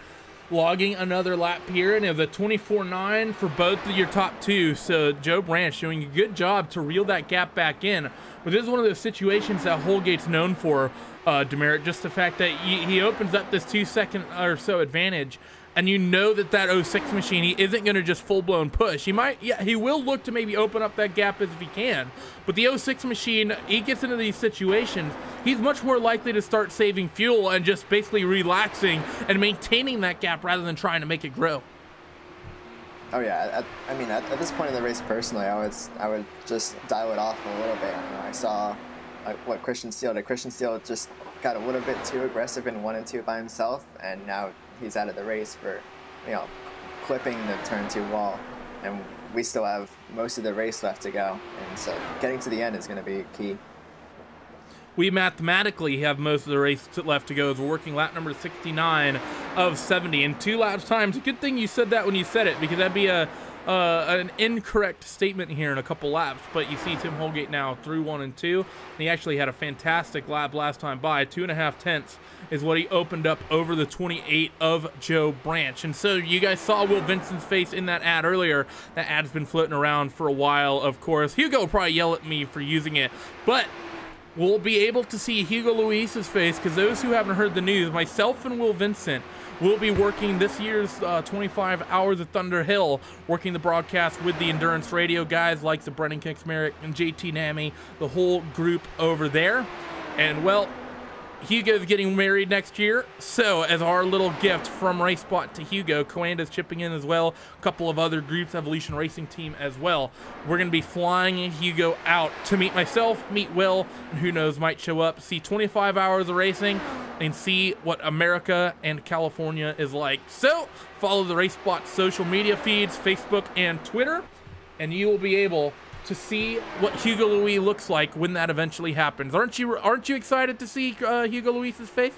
logging another lap here, and it was a 24.9 for both of your top two. So Joe Branch doing a good job to reel that gap back in. But this is one of those situations that Holgate's known for, Demerit, just the fact that he opens up this 2-second or so advantage, and that 06 machine, he isn't going to just full-blown push. He will look to maybe open up that gap if he can, but the 06 machine, he gets into these situations, he's much more likely to start saving fuel and just basically relaxing and maintaining that gap rather than trying to make it grow.
Oh yeah, at this point in the race, personally, I would just dial it off a little bit. I saw what Christian Steele did. Christian Steele just got a little bit too aggressive in 1 and 2 by himself, and now he's out of the race for, clipping the turn 2 wall, and we still have most of the race left to go, and so getting to the end is going to be key.
We mathematically have most of the race left to go as we're working lap number 69 of 70 in 2 laps time. It's a good thing you said that when you said it, because that'd be an incorrect statement here in a couple laps. But you see Tim Holgate now through 1 and 2, and he actually had a fantastic lap last time by. 2.5 tenths is what he opened up over the 28 of Joe Branch. And so you guys saw Will Vincent's face in that ad earlier. That ad's been floating around for a while, of course. Hugo will probably yell at me for using it, but we'll be able to see Hugo Luis's face, because those who haven't heard the news, myself and Will Vincent will be working this year's 25 Hours of Thunder Hill, working the broadcast with the Endurance Radio guys like the Brennan Kingsmerrick and JT Nami, the whole group over there. And, well, Hugo's getting married next year, so as our little gift from RaceSpot to Hugo, Coanda's chipping in as well, a couple of other groups, Evolution Racing Team as well. We're going to be flying Hugo out to meet myself, meet Will, and who knows, might show up, see 25 hours of racing, and see what America and California is like. So, follow the RaceSpot social media feeds, Facebook and Twitter, and you will be able to see what Hugo Luis looks like when that eventually happens. Aren't you excited to see Hugo Luis's face?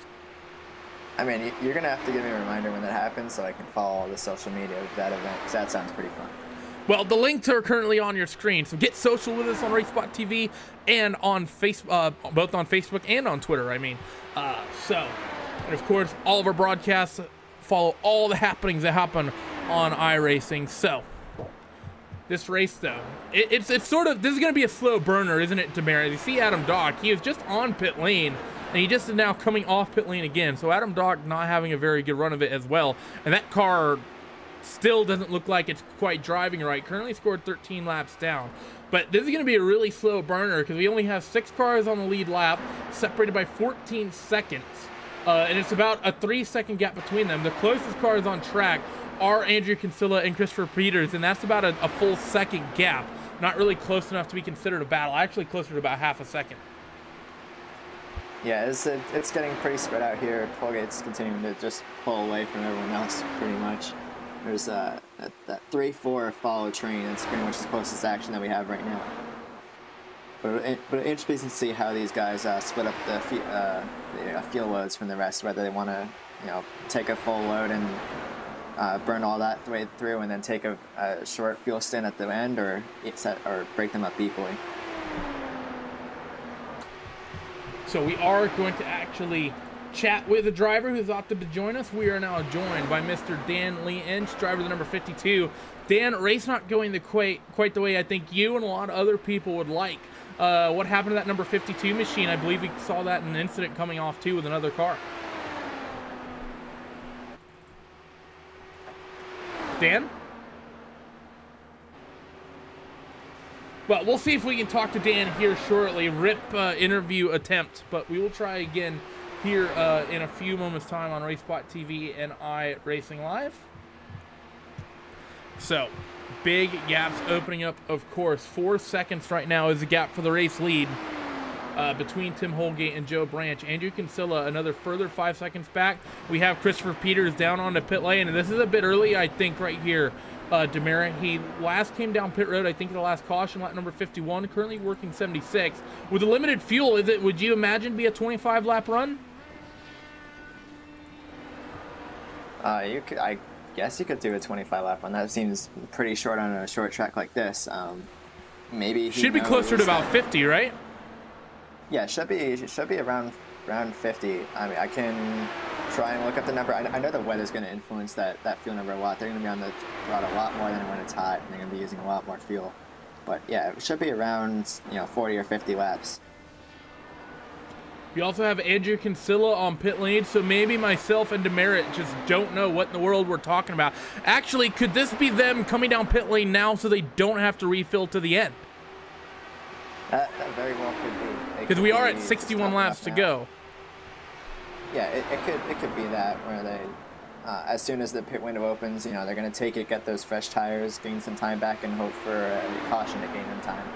I mean, you're gonna have to give me a reminder when that happens so I can follow all the social media of that event, because that sounds pretty fun.
Well, the links are currently on your screen, so get social with us on RaceSpot TV and on both on Facebook and on Twitter. And of course, all of our broadcasts follow all the happenings that happen on iRacing. So, this race, though. It's sort of, this is going to be a slow burner, isn't it, Tamara? You see Adam Dock, he is just on pit lane, and he just is now coming off pit lane again. So Adam Dock not having a very good run of it as well. And that car still doesn't look like it's quite driving right. Currently scored 13 laps down. But this is going to be a really slow burner because we only have 6 cars on the lead lap, separated by 14 seconds. And it's about a 3-second gap between them. The closest cars on track are Andrew Kinsella and Christopher Peters, and that's about a full second gap. Not really close enough to be considered a battle. Actually closer to about half a second.
Yeah, it's getting pretty spread out here. Colgate's continuing to just pull away from everyone else pretty much. There's that 3-4 follow train. It's pretty much the closest action that we have right now. But it's interesting to see how these guys split up the fuel loads from the rest. Whether they want to, take a full load and burn all that way through, and then take a short fuel stint at the end, or break them up equally.
So we are going to actually chat with a driver who's opted to join us. We are now joined by Mr. Dan Lee Inch, driver the number 52. Dan, race not going quite the way I think you and a lot of other people would like. What happened to that number 52 machine? I believe we saw that in an incident coming off too with another car. Dan? Well, we'll see if we can talk to Dan here shortly. RIP interview attempt, but we will try again here in a few moments' time on RaceSpot TV and iRacing Live. So, big gaps opening up, of course. 4 seconds right now is the gap for the race lead between Tim Holgate and Joe Branch. Andrew Kinsella, another further 5 seconds back. We have Christopher Peters down on the pit lane, and this is a bit early, I think, right here. Demerit, he last came down pit road, I think, the last caution, lap number 51, currently working 76. With the limited fuel, would you imagine be a 25-lap run?
I guess you could do a 25-lap run. That seems pretty short on a short track like this. Maybe
should be closer to about 50, right?
Yeah, should be around 50. I mean, I can try and look up the number. I know the weather's going to influence that fuel number a lot. They're going to be on the road a lot more than when it's hot, and they're going to be using a lot more fuel. But yeah, it should be around 40 or 50 laps.
We also have Andrew Kinsella on pit lane, so maybe myself and Demerit just don't know what in the world we're talking about. Actually, could this be them coming down pit lane now so they don't have to refill to the end?
That very well could be.
Because we are at 61 laps to go.
Yeah, it could be that, where they, as soon as the pit window opens, they're going to take it, get those fresh tires, gain some time back, and hope for a caution to gain them time.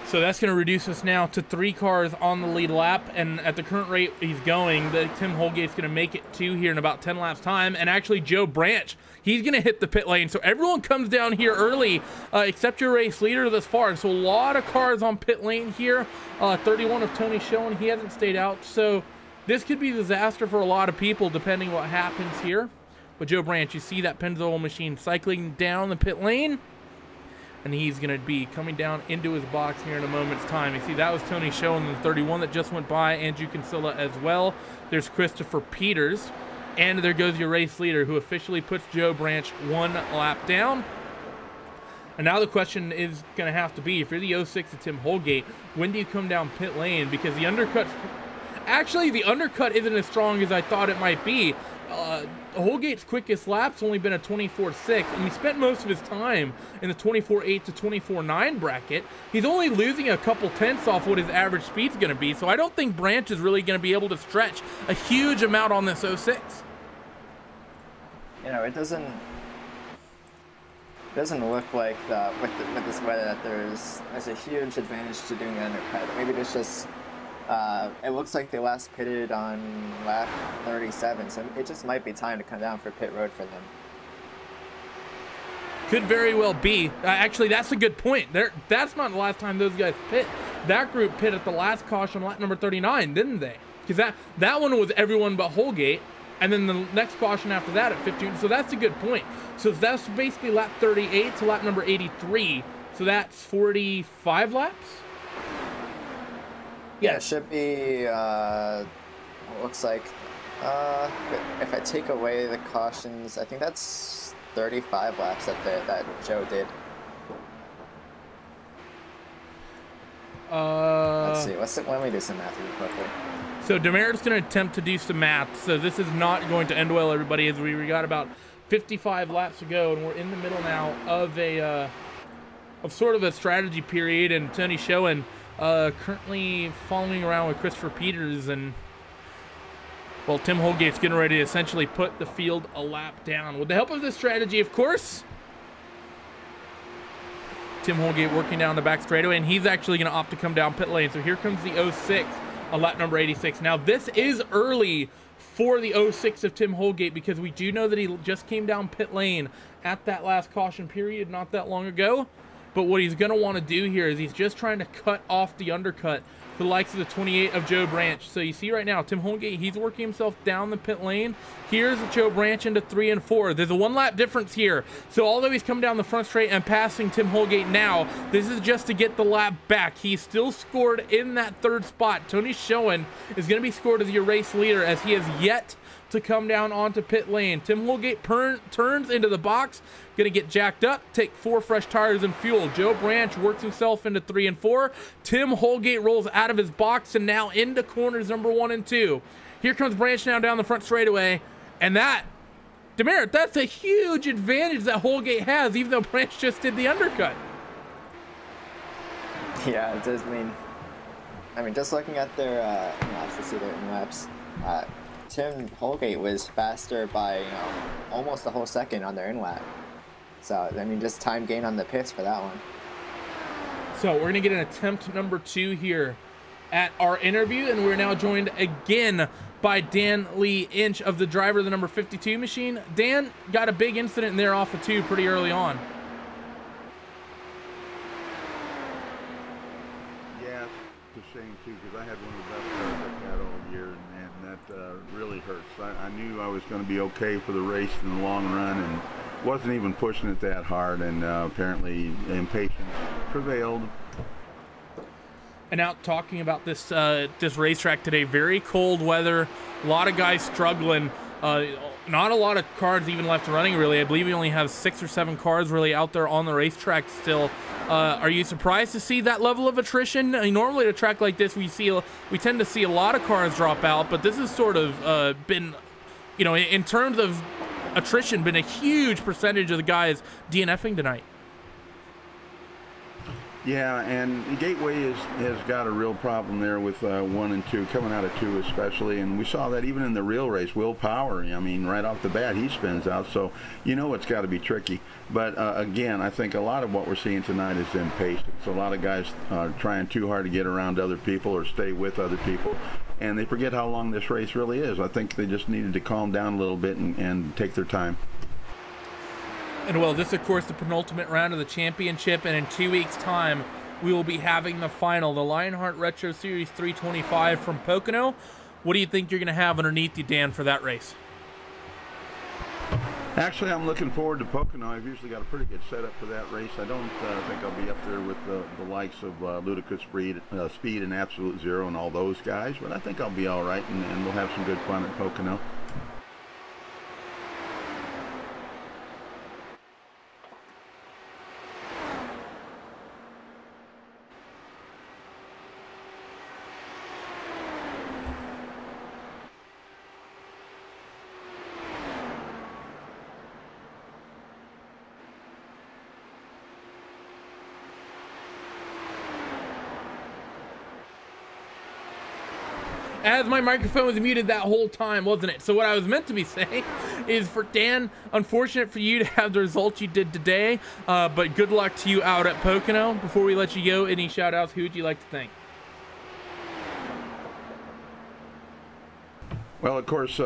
So that's going to reduce us now to 3 cars on the lead lap, and at the current rate he's going, Tim Holgate's going to make it 2 here in about 10 laps time, and actually Joe Branch, he's going to hit the pit lane. So everyone comes down here early, except your race leader thus far. So a lot of cars on pit lane here. 31 of Tony Schoen, he hasn't stayed out, so this could be a disaster for a lot of people depending what happens here. But Joe Branch, you see that Pennzoil machine cycling down the pit lane, and he's going to be coming down into his box here in a moment's time. You see, that was Tony Schoen, the 31 that just went by, Andrew Kinsella as well. There's Christopher Peters, and there goes your race leader, who officially puts Joe Branch 1 lap down. And now the question is going to have to be, if you're the 06 of Tim Holgate, when do you come down pit lane? Because the undercut, actually the undercut isn't as strong as I thought it might be. Holgate's quickest lap's only been a 24.6, and he spent most of his time in the 24.8 to 24.9 bracket. He's only losing a couple tenths off what his average speed's going to be, so I don't think Branch is really going to be able to stretch a huge amount on this 06.
It doesn't look like with this weather that there's a huge advantage to doing the undercut. Maybe there's just it looks like they last pitted on lap 37, so it just might be time to come down for pit road for them.
Could very well be. Actually, that's a good point. That's not the last time those guys pit. That group pit at the last caution, lap number 39, didn't they? Because that one was everyone but Holgate, and then the next caution after that at 15. So that's a good point. So that's basically lap 38 to lap number 83. So that's 45 laps?
Yeah, it should be, looks like, if I take away the cautions, I think that's 35 laps that Joe did. Let's see. Let me do some math really quickly.
So Demerit's going to attempt to do some math. So this is not going to end well, everybody, as we got about 55 laps to go, and we're in the middle now of a of sort of a strategy period. And Tony Schoen currently following around with Christopher Peters, and well, Tim Holgate's getting ready to essentially put the field a lap down with the help of this strategy, of course. Tim Holgate working down the back straightaway, and he's actually going to opt to come down pit lane. So here comes the 06 on lap number 86. Now this is early for the 06 of Tim Holgate, because we do know that he just came down pit lane at that last caution period not that long ago. But what he's going to want to do here is he's just trying to cut off the undercut for the likes of the 28 of Joe Branch. So you see right now, Tim Holgate, he's working himself down the pit lane. Here's Joe Branch into 3 and 4. There's a 1 lap difference here. So although he's come down the front straight and passing Tim Holgate now, this is just to get the lap back. He's still scored in that 3rd spot. Tony Schoen is going to be scored as your race leader, as he has yet to come down onto pit lane. Tim Holgate turns into the box, gonna get jacked up, take 4 fresh tires and fuel. Joe Branch works himself into 3 and 4. Tim Holgate rolls out of his box and now into corners number 1 and 2. Here comes Branch now down the front straightaway, and that, Demerit, that's a huge advantage that Holgate has, even though Branch just did the undercut.
Yeah, it does mean. I mean, just looking at their laps to see their in-laps, Tim Holgate was faster by almost a whole second on their in-lap. So, I mean, just time gain on the pits for that one.
So we're going to get an attempt number 2 here at our interview, and we're now joined again by Dan Lee Inch of the driver of the number 52 machine. Dan got a big incident there off of 2 pretty early on.
Yeah, it's a shame too, because I had one of the best cars I've had all year, and that really hurts. I knew I was going to be okay for the race in the long run, and wasn't even pushing it that hard, and apparently impatience prevailed.
And out talking about this this racetrack today, very cold weather, a lot of guys struggling, not a lot of cars even left running really. I believe we only have 6 or 7 cars really out there on the racetrack still. Are you surprised to see that level of attrition? I mean, normally at a track like this we tend to see a lot of cars drop out, but this has sort of been, you know, in terms of attrition, been a huge percentage of the guys DNFing tonight.
Yeah, and Gateway has got a real problem there with 1 and 2, coming out of 2 especially, and we saw that even in the real race. Will Power, I mean, right off the bat, he spins out, so you know it's got to be tricky. But again, I think a lot of what we're seeing tonight is impatience. A lot of guys trying too hard to get around other people or stay with other people, and they forget how long this race really is. I think they just needed to calm down a little bit and take their time.
And well, this of course the penultimate round of the championship, and in 2 weeks time we will be having the final, the Lionheart Retro Series 325 from Pocono. What do you think you're going to have underneath you, Dan, for that race?
Actually, I'm looking forward to Pocono. I've usually got a pretty good setup for that race. I don't think I'll be up there with the likes of Ludicrous Speed and Absolute Zero and all those guys, but I think I'll be all right, and we'll have some good fun at Pocono.
As my microphone was muted that whole time, wasn't it? So what I was meant to be saying is, for Dan, unfortunate for you to have the results you did today, but good luck to you out at Pocono. Before we let you go, any shout outs, who would you like to thank?
Well, of course,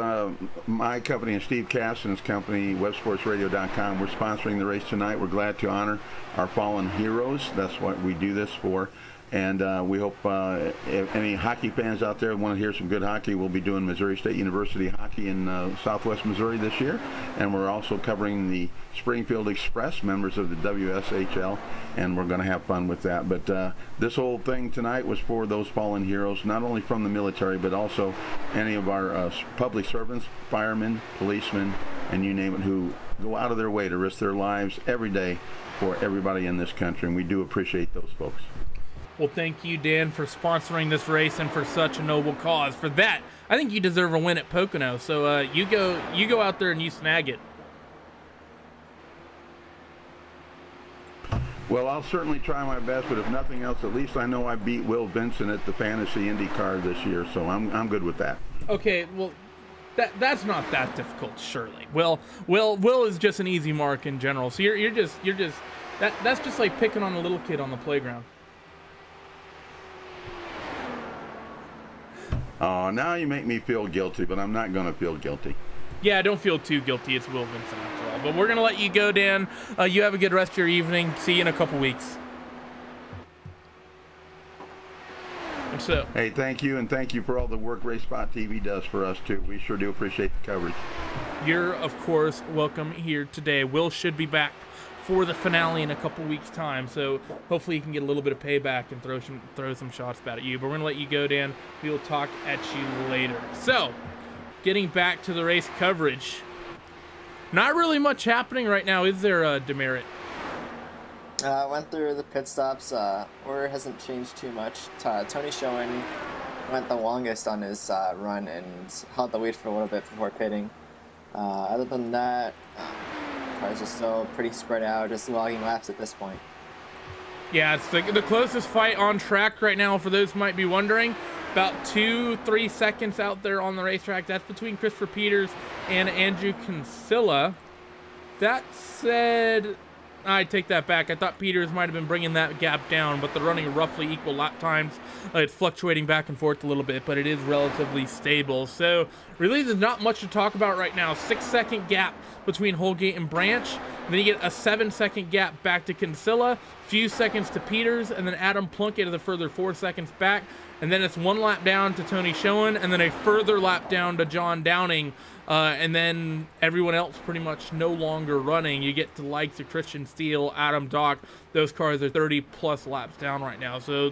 my company and Steve Caston's company, websportsradio.com, we're sponsoring the race tonight. We're glad to honor our fallen heroes. That's what we do this for. And we hope if any hockey fans out there want to hear some good hockey, we'll be doing Missouri State University hockey in Southwest Missouri this year. And we're also covering the Springfield Express, members of the WSHL, and we're going to have fun with that. But this whole thing tonight was for those fallen heroes, not only from the military, but also any of our public servants, firemen, policemen, and you name it, who go out of their way to risk their lives every day for everybody in this country, and we do appreciate those folks.
Well, thank you, Dan, for sponsoring this race and for such a noble cause. For that, I think you deserve a win at Pocono. So you go out there and you snag it.
Well, I'll certainly try my best, but if nothing else, at least I know I beat Will Vincent at the Fantasy Indy car this year, so I'm good with that.
Okay, well, that's not that difficult, surely. Will is just an easy mark in general. So you're just that's just like picking on a little kid on the playground.
Oh, now you make me feel guilty, but I'm not going to feel guilty.
Yeah, don't feel too guilty. It's Will Vincent after all. But we're going to let you go, Dan. You have a good rest of your evening. See you in a couple weeks. And so,
hey, thank you, and thank you for all the work Race Spot TV does for us, too. We sure do appreciate the coverage.
You're, of course, welcome here today. Will should be back for the finale in a couple weeks' time, so hopefully you can get a little bit of payback and throw some shots back at you. But we're gonna let you go, Dan. We will talk at you later. So, getting back to the race coverage, not really much happening right now, is there, Demerit?
Went through the pit stops. Order hasn't changed too much. Tony Schoen went the longest on his run and held the lead for a little bit before pitting. Other than that, cars are still pretty spread out, just logging laps at this point.
Yeah, it's the closest fight on track right now, for those who might be wondering. About 2-3 seconds out there on the racetrack. That's between Christopher Peters and Andrew Kinsella. That said, I take that back. I thought Peters might have been bringing that gap down, but they're running roughly equal lap times. It's fluctuating back and forth a little bit, but it is relatively stable. So really there's not much to talk about right now. 6-second gap between Holgate and Branch. And then you get a 7-second gap back to Kinsella, few seconds to Peters, and then Adam Plunkett is a further 4 seconds back. And then it's 1 lap down to Tony Schoen, and then a further lap down to John Downing. And then everyone else pretty much no longer running. You get to the likes of Christian Steele, Adam Dock. Those cars are 30-plus laps down right now. So,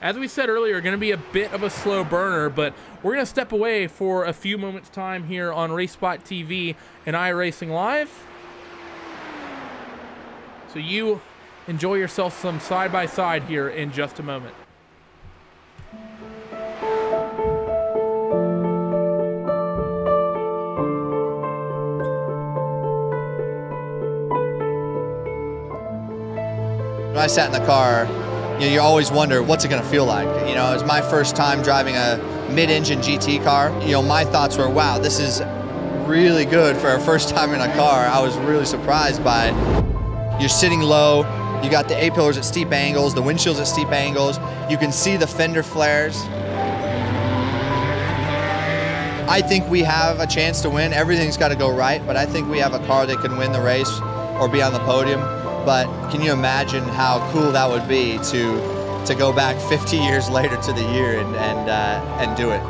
as we said earlier, going to be a bit of a slow burner, but we're going to step away for a few moments' time here on Race Spot TV and iRacing Live. So you enjoy yourself some side-by-side here in just a moment.
When I sat in the car, you always wonder, what's it going to feel like? It was my first time driving a mid-engine GT car. My thoughts were, wow, this is really good for our first time in a car. I was really surprised by it. You're sitting low, you got the A-pillars at steep angles, the windshield's at steep angles, you can see the fender flares. I think we have a chance to win. Everything's got to go right, but I think we have a car that can win the race or be on the podium. But can you imagine how cool that would be to go back 50 years later to the year and do it?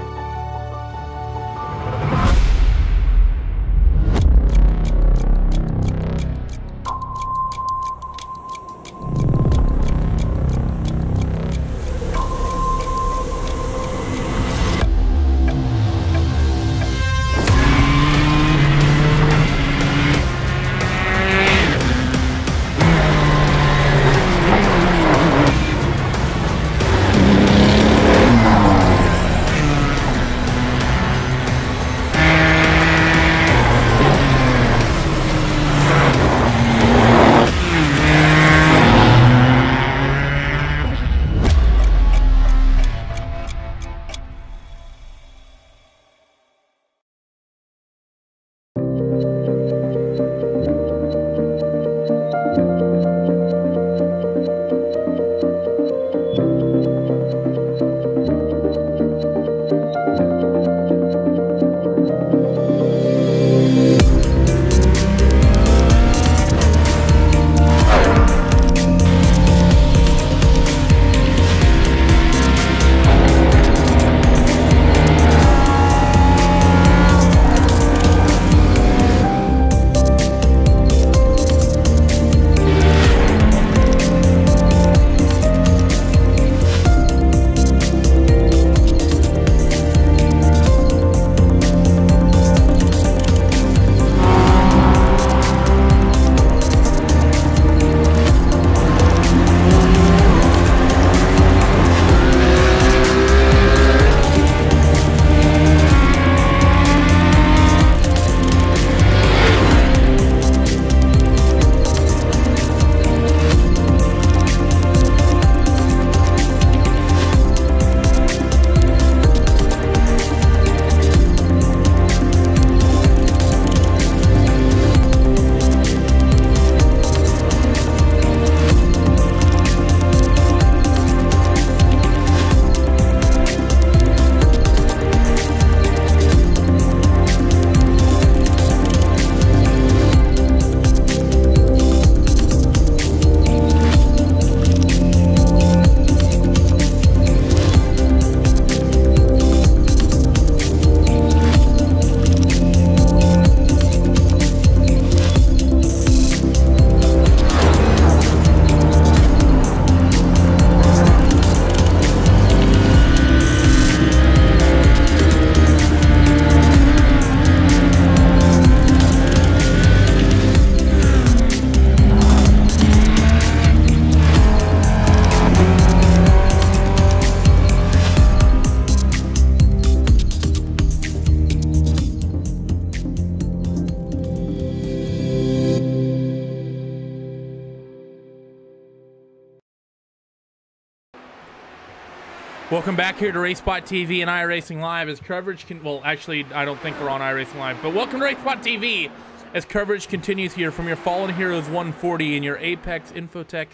Welcome back here to RaceSpot TV and iRacing Live as coverage well, actually, I don't think we're on iRacing Live, but welcome to RaceSpot TV as coverage continues here from your Fallen Heroes 140 and your Apex Infotech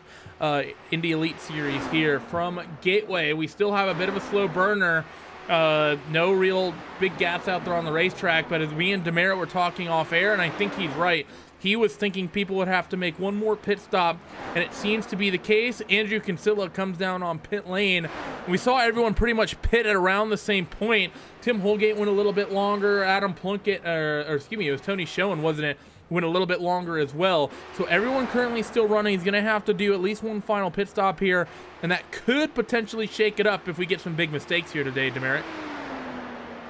Indy Elite Series here from Gateway. We still have a bit of a slow burner. No real big gaps out there on the racetrack, but as me and Demerit were talking off air, and I think he's right, he was thinking people would have to make one more pit stop, and it seems to be the case. Andrew Kinsella comes down on pit lane. We saw everyone pretty much pit at around the same point. Tim Holgate went a little bit longer. Adam Plunkett, or excuse me, it was Tony Schoen, wasn't it? Went a little bit longer as well. So everyone currently still running. He's going to have to do at least one final pit stop here, and that could potentially shake it up if we get some big mistakes here today, Demerit.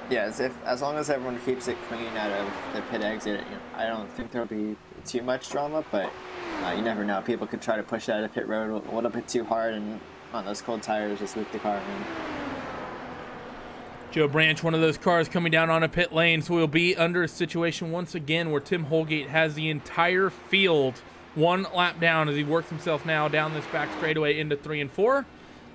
Yeah, as long as everyone keeps it clean out of the pit exit, I don't think there'll be too much drama, but you never know. People could try to push out of pit road a little bit too hard, and on those cold tires, just whip the car in.
Joe Branch, one of those cars coming down on a pit lane, so we'll be under a situation once again where Tim Holgate has the entire field one lap down as he works himself now down this back straightaway into 3 and 4.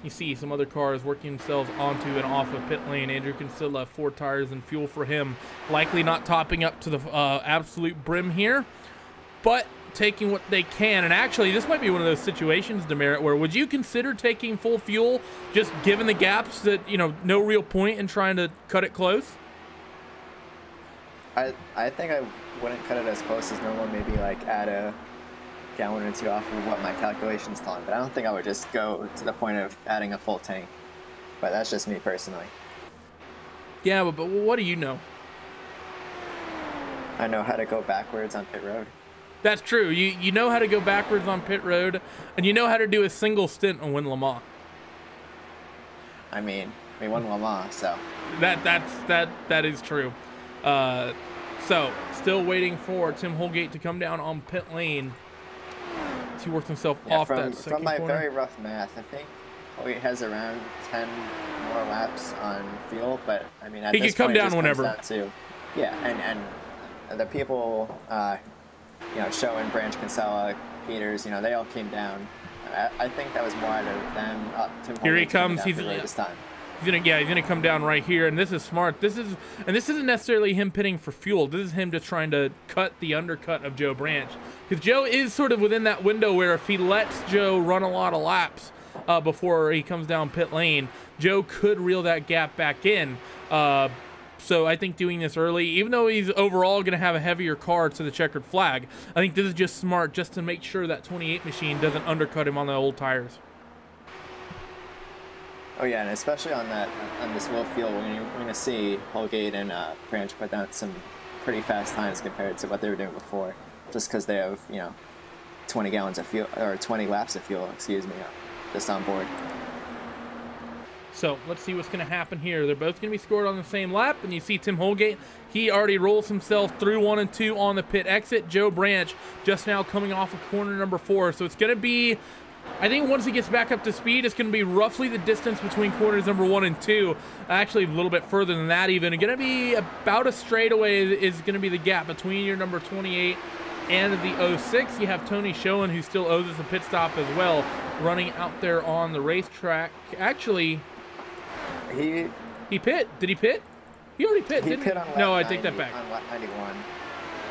You see some other cars working themselves onto and off of pit lane. Andrew Kinsella, 4 tires and fuel for him. Likely not topping up to the absolute brim here, but taking what they can. And actually, this might be one of those situations, Demerit, where would you consider taking full fuel, just given the gaps that, no real point in trying to cut it close?
I think I wouldn't cut it as close as normal, maybe like add a gallon or 2 off of what my calculations tell me, but I don't think I would just go to the point of adding a full tank. But that's just me personally.
Yeah, but what do you know?
I know how to go backwards on pit road.
That's true. You know how to go backwards on pit road, and you know how to do a single stint and win Le Mans.
I mean, we won Le Mans, so
that is true. So still waiting for Tim Holgate to come down on pit lane. He worked himself off that second
From my
corner.
very rough math, I think Holgate has around 10 more laps on fuel, but I mean, at
he
this
could come
point,
down
it
whenever.
comes down to, yeah, and the people, Schoen, Branch, Kinsella, Peters, they all came down. I think that was more out of them. Tim
Here he
Holgate
comes.
He's this time.
He's gonna come down right here, and this is smart. This isn't necessarily him pitting for fuel. This is him just trying to cut the undercut of Joe Branch, because Joe is sort of within that window where if he lets Joe run a lot of laps before he comes down pit lane, Joe could reel that gap back in. So I think doing this early, even though he's overall going to have a heavier car to the checkered flag, I think this is just smart just to make sure that 28 machine doesn't undercut him on the old tires.
Oh yeah, and especially on this low field, we're going to see Holgate and Branch put down some pretty fast times compared to what they were doing before, just because they have 20 gallons of fuel, or 20 laps of fuel, excuse me, just on board.
So let's see what's going to happen here. They're both going to be scored on the same lap, and you see Tim Holgate, he already rolls himself through 1 and 2 on the pit exit. Joe Branch just now coming off of corner number 4, so it's going to be, I think once he gets back up to speed, it's going to be roughly the distance between corners number 1 and 2. Actually, a little bit further than that even. It's going to be about a straightaway is going to be the gap between your number 28 and the 06. You have Tony Schoen, who still owes us a pit stop as well, running out there on the racetrack. Actually, he pit. Did he pit? He already pit, didn't he?
On lap
no, I
90,
take that back.
On lap 91.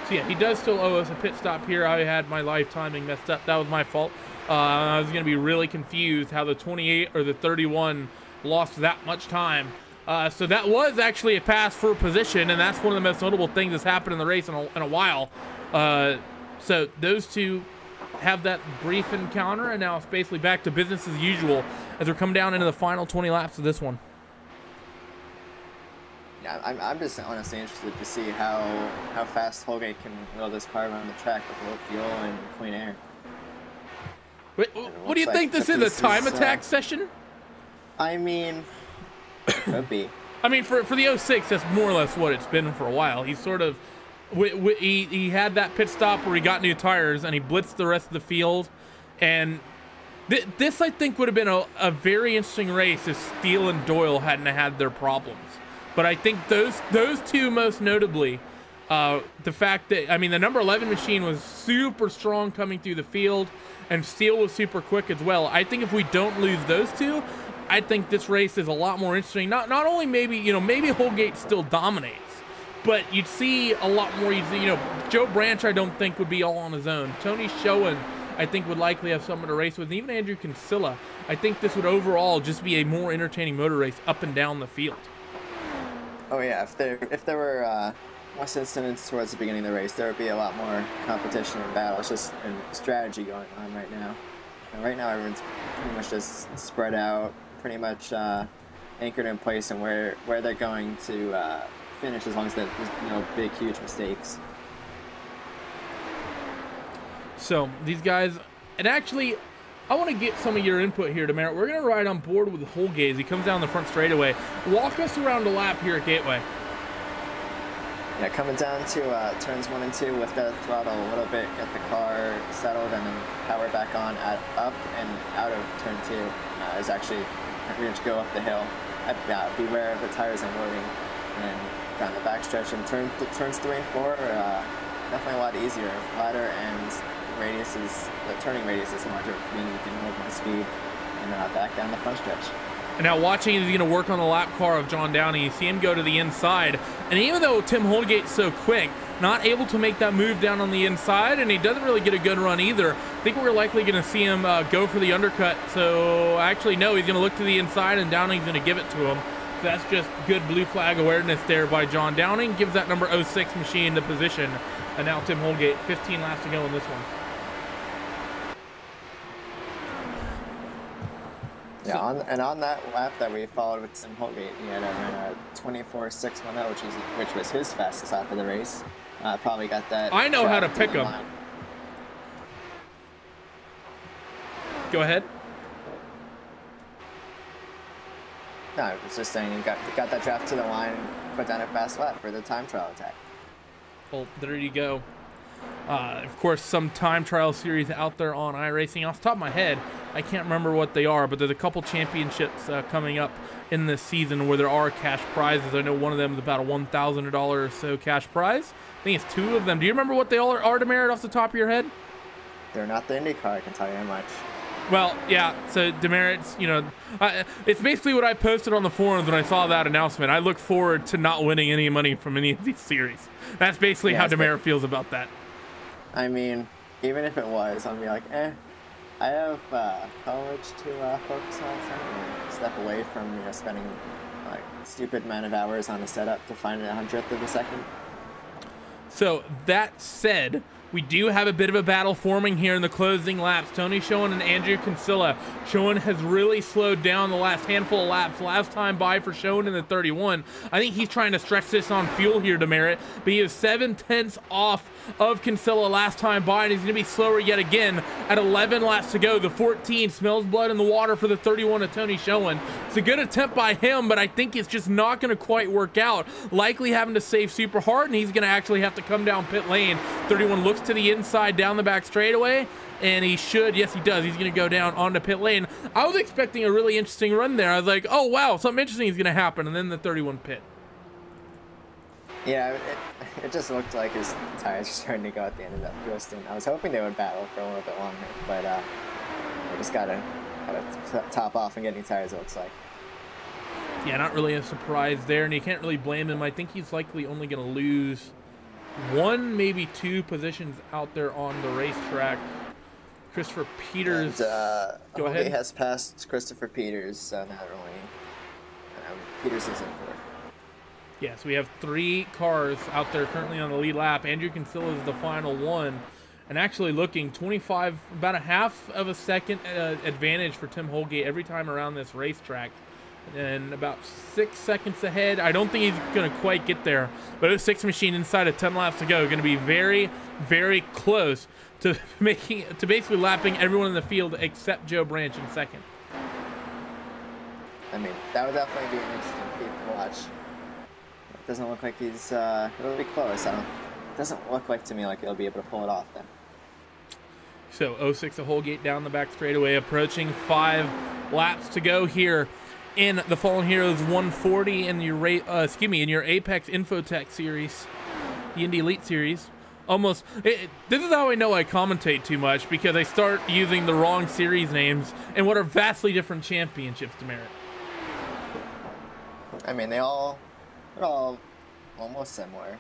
So yeah, he does still owe us a pit stop here. I had my live timing messed up. That was my fault. I was going to be really confused how the 28 or the 31 lost that much time. So that was actually a pass for position, and that's one of the most notable things that's happened in the race in a while. So those two have that brief encounter, and now it's basically back to business as usual as we're coming down into the final 20 laps of this one.
Yeah, I'm just honestly interested to see how fast Holgate can wheel this car around the track with low fuel and clean air.
Wait, what do you think this is, a time attack session?
I mean, could be.
I mean, for the 06, that's more or less what it's been for a while. He's sort of, he had that pit stop where he got new tires and he blitzed the rest of the field. And this, I think, would have been a very interesting race if Steele and Doyle hadn't had their problems. But I think those two most notably, the fact that, I mean, the number 11 machine was super strong coming through the field, and Steele was super quick as well. I think if we don't lose those two, I think this race is a lot more interesting. Not only maybe, you know, maybe Holgate still dominates, but you'd see a lot more. You'd see, you know, Joe Branch I don't think would be all on his own. Tony Schoen I think would likely have someone to race with, and even Andrew Kinsella. I think this would overall just be a more entertaining motor race up and down the field.
Oh yeah, if there were less incidents towards the beginning of the race, there would be a lot more competition and battles, just and strategy going on right now. And right now, everyone's pretty much just spread out, pretty much anchored in place, and where they're going to finish, as long as there's no big, huge mistakes.
So these guys, and actually, I want to get some of your input here, Demerit. We're going to ride on board with Holgate as he comes down the front straightaway. Walk us around a lap here at Gateway.
Yeah, coming down to turns 1 and 2, lift the throttle a little bit, get the car settled, and then power back on up and out of turn 2 is actually pretty much go up the hill. Beware of the tires unloading, and down the backstretch. And turns 3 and 4 are definitely a lot easier, flatter, and the turning radius is larger, meaning you can hold more speed and back down the front stretch.
And now watching, he's going to work on the lap car of John Downey. You see him go to the inside. And even though Tim Holgate's so quick, not able to make that move down on the inside, and he doesn't really get a good run either. I think we're likely going to see him go for the undercut. So actually, no, he's going to look to the inside, and Downey's going to give it to him. So that's just good blue flag awareness there by John Downing. Gives that number 06 machine the position. And now Tim Holgate, 15 laps to go in this one.
Yeah, on that lap that we followed with Tim Holgate, he had a 24.610, which was his fastest lap of the race. Probably got that.
I know how to pick him. Go ahead.
No, I was just saying he got that draft to the line, put down a fast lap for the time trial attack.
Well, there you go. Of course, some time trial series out there on iRacing. Off the top of my head, I can't remember what they are, but there's a couple championships coming up in this season where there are cash prizes. I know one of them is about a $1,000 or so cash prize. I think it's 2 of them. Do you remember what they all are, Demerit, off the top of your head?
They're not the IndyCar, I can tell you that much.
Well, yeah, so Demerit's, you know, it's basically what I posted on the forums when I saw that announcement. I look forward to not winning any money from any of these series. That's basically how Demerit feels about that.
I mean, even if it was, I'd be like, I have college to focus on, and step away from spending like stupid amount of hours on a setup to find a 100th of a second.
So that said, we do have a bit of a battle forming here in the closing laps. Tony Schoen and Andrew Kinsella. Schoen has really slowed down the last handful of laps. Last time by for Schoen in the 31. I think he's trying to stretch this on fuel here, Demerit, but he is 7/10 off of Kinsella last time by, and he's going to be slower yet again at 11 laps to go. The 14 smells blood in the water for the 31 of Tony Schoen. It's a good attempt by him, but I think it's just not going to quite work out. Likely having to save super hard, and he's going to actually have to come down pit lane. 31 looks to the inside down the back straightaway, and he should, yes he does, he's going to go down onto pit lane. I was expecting a really interesting run there. I was like, oh wow, something interesting is going to happen, and then the 31 pit.
Yeah, it just looked like his tires were starting to go at the end of that fuel stint. I was hoping they would battle for a little bit longer, but we just gotta top off and get new tires, it looks like.
Yeah, not really a surprise there, and you can't really blame him. I think he's likely only going to lose 1, maybe 2 positions out there on the racetrack. Christopher Peters,
and,
go ahead.
He has passed Christopher Peters, not only Peters is in 4th.
Yeah, so we have 3 cars out there currently on the lead lap. Andrew Kinsella is the final one, and actually looking 25, about a half of a second advantage for Tim Holgate every time around this racetrack. And about 6 seconds ahead. I don't think he's going to quite get there, but a 6 machine inside of 10 laps to go. Going to be very, very close to basically lapping everyone in the field except Joe Branch in second.
I mean, that would definitely be an interesting feat to watch. It doesn't look like he's, it'll be close. It doesn't look like to me like he'll be able to pull it off then.
So 06 of Holgate down the back straightaway, approaching 5 laps to go here in the Fallen Heroes 140 in your in your Apex Infotech series, the Indy Elite series. Almost, this is how I know I commentate too much, because I start using the wrong series names in what are vastly different championships, Demerit.
I mean, they're all almost similar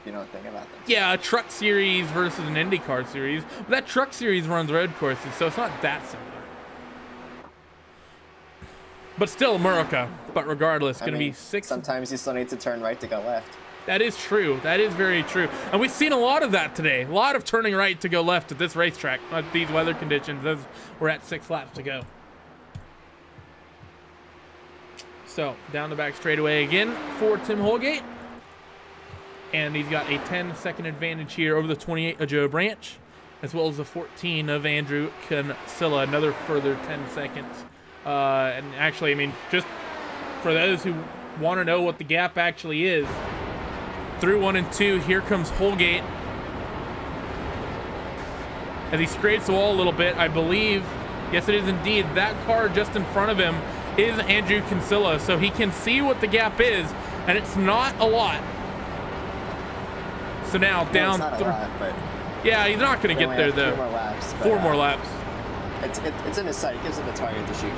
if you don't think about them.
Yeah, a truck series versus an IndyCar series. But that truck series runs road courses, so it's not that similar. But still America. But regardless, going to be 6.
Sometimes you still need to turn right to go left.
That is true. That is very true. And we've seen a lot of that today. A lot of turning right to go left at this racetrack, at these weather conditions, as we're at 6 laps to go. So, down the back straightaway again for Tim Holgate. And he's got a 10-second advantage here over the 28 of Joe Branch, as well as the 14 of Andrew Kinsella, another further 10 seconds. And actually, I mean, just for those who want to know what the gap actually is, through 1 and 2, here comes Holgate. As he scrapes the wall a little bit, I believe, yes it is indeed, that car just in front of him is Andrew Kinsella, so he can see what the gap is, and it's not a lot. So now down yeah, he's not going to get there though.
4 more laps.
4 more laps.
It's in his sight. It gives him a target to shoot.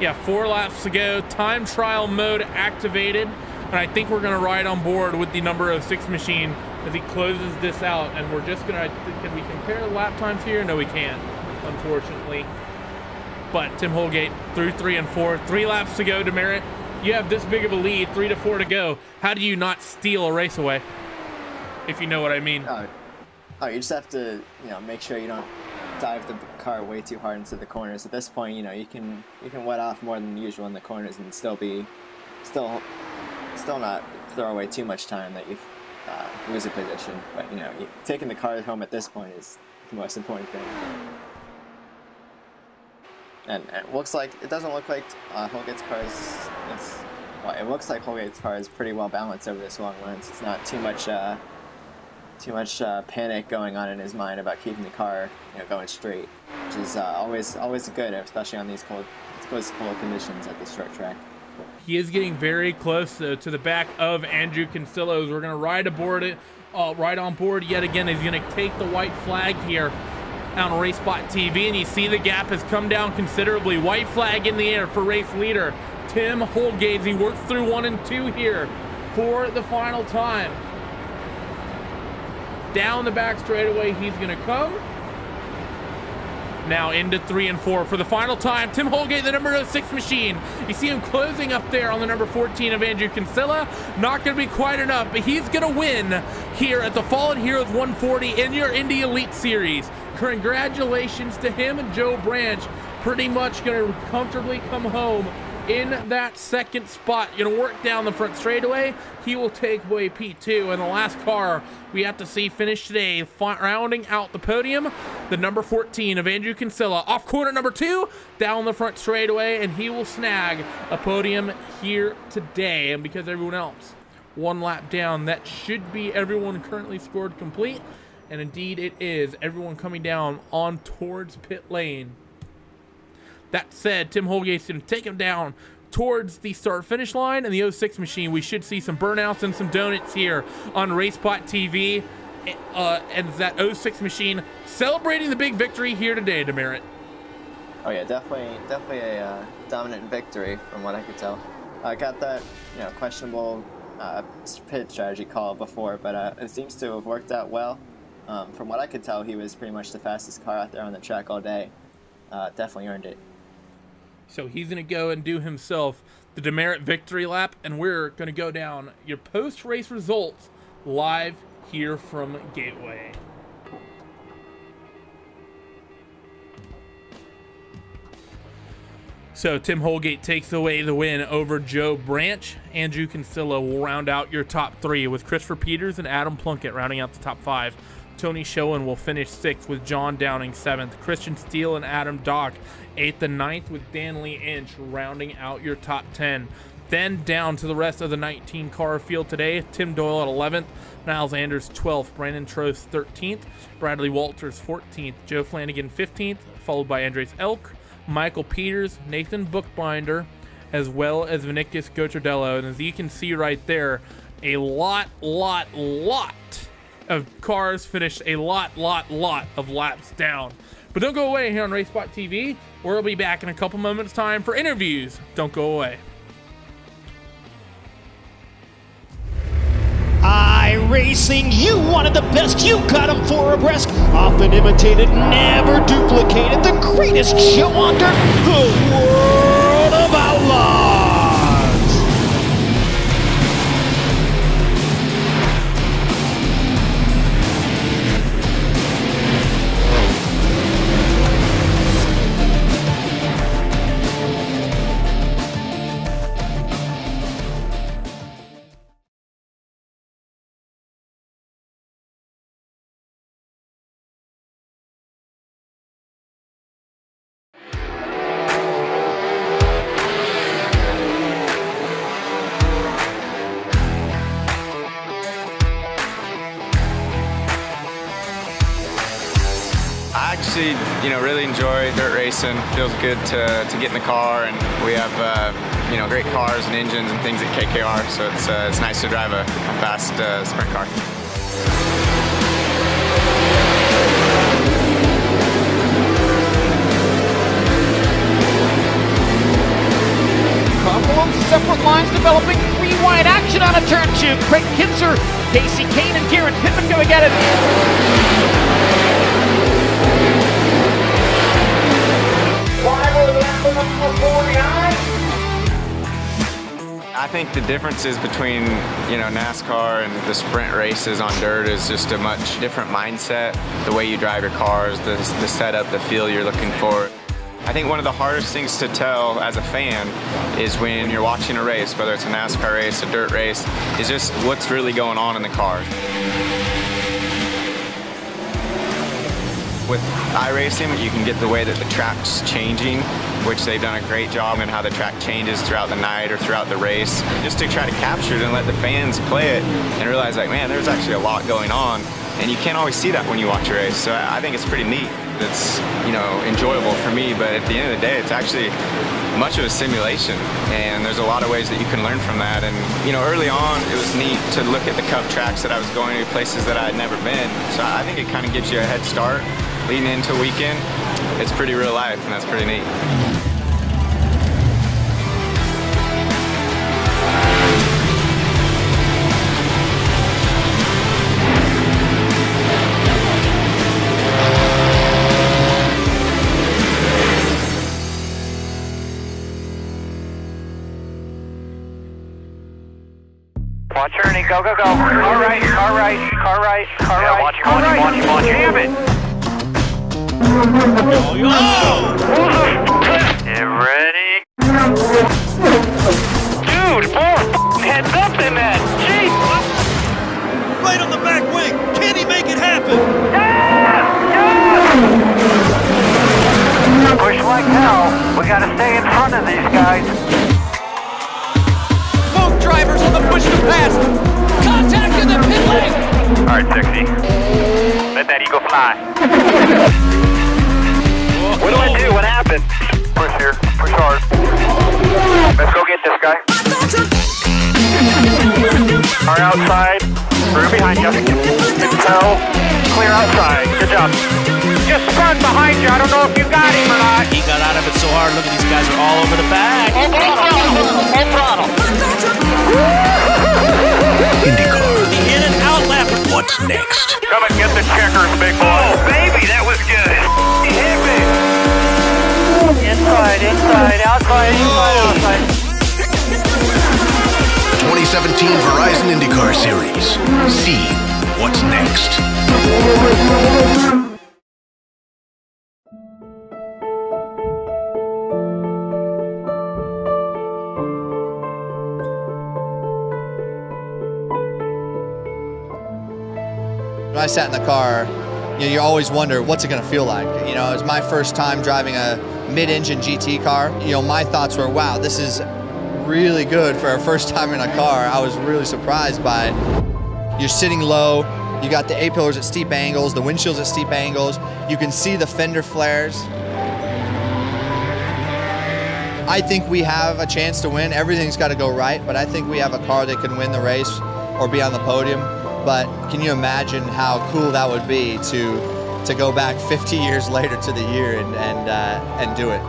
Yeah, 4 laps to go. Time trial mode activated. And I think we're going to ride on board with the number 06 machine as he closes this out. And we're just going to, can we compare lap times here? No, we can't, unfortunately. But Tim Holgate through 3 and 4. 3 laps to go, Demerit. You have this big of a lead, 3 to 4 to go. How do you not steal a race away? If you know what I mean.
Oh, you just have to, make sure you don't dive the car way too hard into the corners. At this point, you can wet off more than usual in the corners and still not throw away too much time that you lose a position. But taking the car home at this point is the most important thing. And it doesn't look like Holgate's car is. It looks like Holgate's car is pretty well balanced over this long run. It's not too much panic going on in his mind about keeping the car going straight, which is always good, especially on these cold conditions at this short track.
He is getting very close to the back of Andrew Kinsella. We're going to ride on board yet again. He's going to take the white flag here on RaceSpot TV, and you see the gap has come down considerably. White flag in the air for race leader Tim Holgate. He works through 1 and 2 here for the final time. Down the back straightaway, he's going to come. Now into 3 and 4 for the final time. Tim Holgate, the number 06 machine. You see him closing up there on the number 14 of Andrew Kinsella. Not going to be quite enough, but he's going to win here at the Fallen Heroes 140 in your Indy Elite Series. Congratulations to him and Joe Branch. Pretty much going to comfortably come home in that second spot. You're gonna work down the front straightaway. He will take away P2, and the last car we have to see finish today, rounding out the podium, the number 14 of Andrew Kinsella, off corner number 2, down the front straightaway, and he will snag a podium here today. And because everyone else 1 lap down, that should be everyone currently scored complete, and indeed it is. Everyone coming down on towards pit lane. That said, Tim Holgate's going to take him down towards the start-finish line, and the 06 machine, we should see some burnouts and some donuts here on RaceSpot TV. And that 06 machine celebrating the big victory here today, Demerit.
Oh yeah, definitely a dominant victory from what I could tell. I got that questionable pit strategy call before, but it seems to have worked out well. From what I could tell, he was pretty much the fastest car out there on the track all day. Definitely earned it.
So he's going to go and do himself the demerit victory lap, and we're going to go down your post-race results live here from Gateway. So Tim Holgate takes away the win over Joe Branch. Andrew Kinsella will round out your top 3 with Christopher Peters and Adam Plunkett rounding out the top 5. Tony Schoen will finish 6th with John Downing 7th. Christian Steele and Adam Dock 8th and 9th with Dan Lee Inch rounding out your top 10. Then down to the rest of the 19 car field today. Tim Doyle at 11th, Niles Anders 12th, Brandon Trost 13th, Bradley Walters 14th, Joe Flanagan 15th, followed by Andres Elk, Michael Peters, Nathan Bookbinder, as well as Vinicius Gotardello. And as you can see right there, a lot of cars finished a lot of laps down. But don't go away here on RaceSpot TV. We'll be back in a couple moments time for interviews. Don't go away.
racing. You wanted the best, you got them 4 abreast. Often imitated, never duplicated. The greatest show on dirt, the World of Outlaws.
I actually, really enjoy dirt racing. Feels good to get in the car, and we have, great cars and engines and things at KKR, so it's nice to drive a fast sprint car.
Couple of separate lines developing. 3 wide action on a turn 2. Craig Kinzer, Casey Kane, and Garrett Pittman going at it.
I think the differences between, NASCAR and the sprint races on dirt is just a much different mindset. The way you drive your cars, the setup, the feel you're looking for. I think one of the hardest things to tell as a fan is when you're watching a race, whether it's a NASCAR race, a dirt race, is just what's really going on in the car. With iRacing, you can get the way that the track's changing, which they've done a great job in how the track changes throughout the night or throughout the race, just to try to capture it and let the fans play it and realize, like, man, there's actually a lot going on, and you can't always see that when you watch a race. So I think it's pretty neat. It's, enjoyable for me, but at the end of the day, it's actually much of a simulation, and there's a lot of ways that you can learn from that. And early on, it was neat to look at the Cup tracks that I was going to, places that I had never been. So I think it kind of gives you a head start leading into a weekend. It's pretty real life, and that's pretty neat.
Watch Ernie, go, go, go. Car right, car right, car right, car right. Watch him, watch him, watch him. Damn it! Get ready. Dude, bull heads up in that. Jeez.
Right on the back wing. Can he make it happen?
Yes! Yes! Push like hell. We gotta stay in front of these guys.
Drivers on the push to pass. Contact in the pit lane.
All right, 60. Let that eagle fly. What do I do? What happened? Push here. Push hard. Let's go get this guy. Car outside. We're behind you. Control. Clear outside. Good job. Just spun behind you. I don't know if you got him or not.
He got out of it so hard. Look at these guys are all over the back.
Full throttle. Full throttle.
IndyCar.
In and out lap.
What's next?
Come and get the checkers, big boy. Oh, baby, that was good. He hit me. Inside, inside, outside, inside, outside.
2017 Verizon IndyCar Series. See what's next.
When I sat in the car, you always wonder, what's it going to feel like? It was my first time driving a mid-engine GT car. My thoughts were, wow, this is really good for our first time in a car. I was really surprised by it. You're sitting low, you got the A-pillars at steep angles, the windshields at steep angles, you can see the fender flares. I think we have a chance to win. Everything's got to go right, but I think we have a car that can win the race or be on the podium. But can you imagine how cool that would be to go back 50 years later to the year and do it?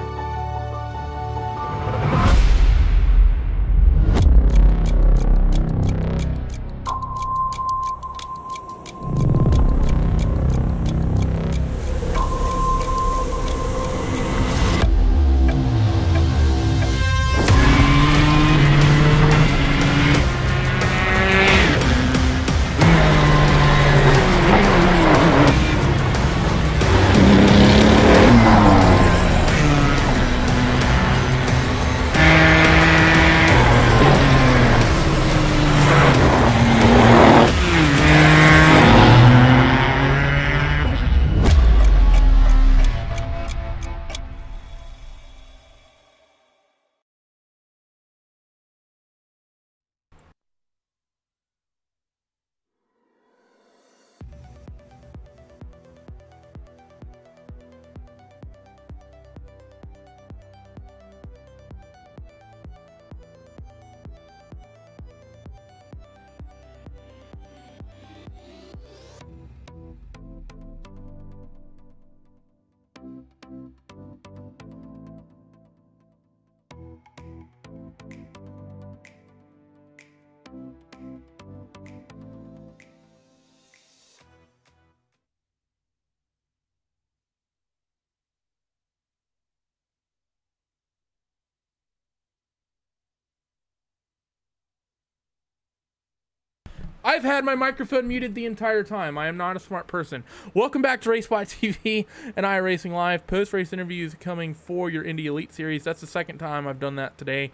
I've had my microphone muted the entire time. I am not a smart person. Welcome back to RaceSpot TV and iRacing Live. Post-race interviews coming for your Indy Elite Series. That's the second time I've done that today.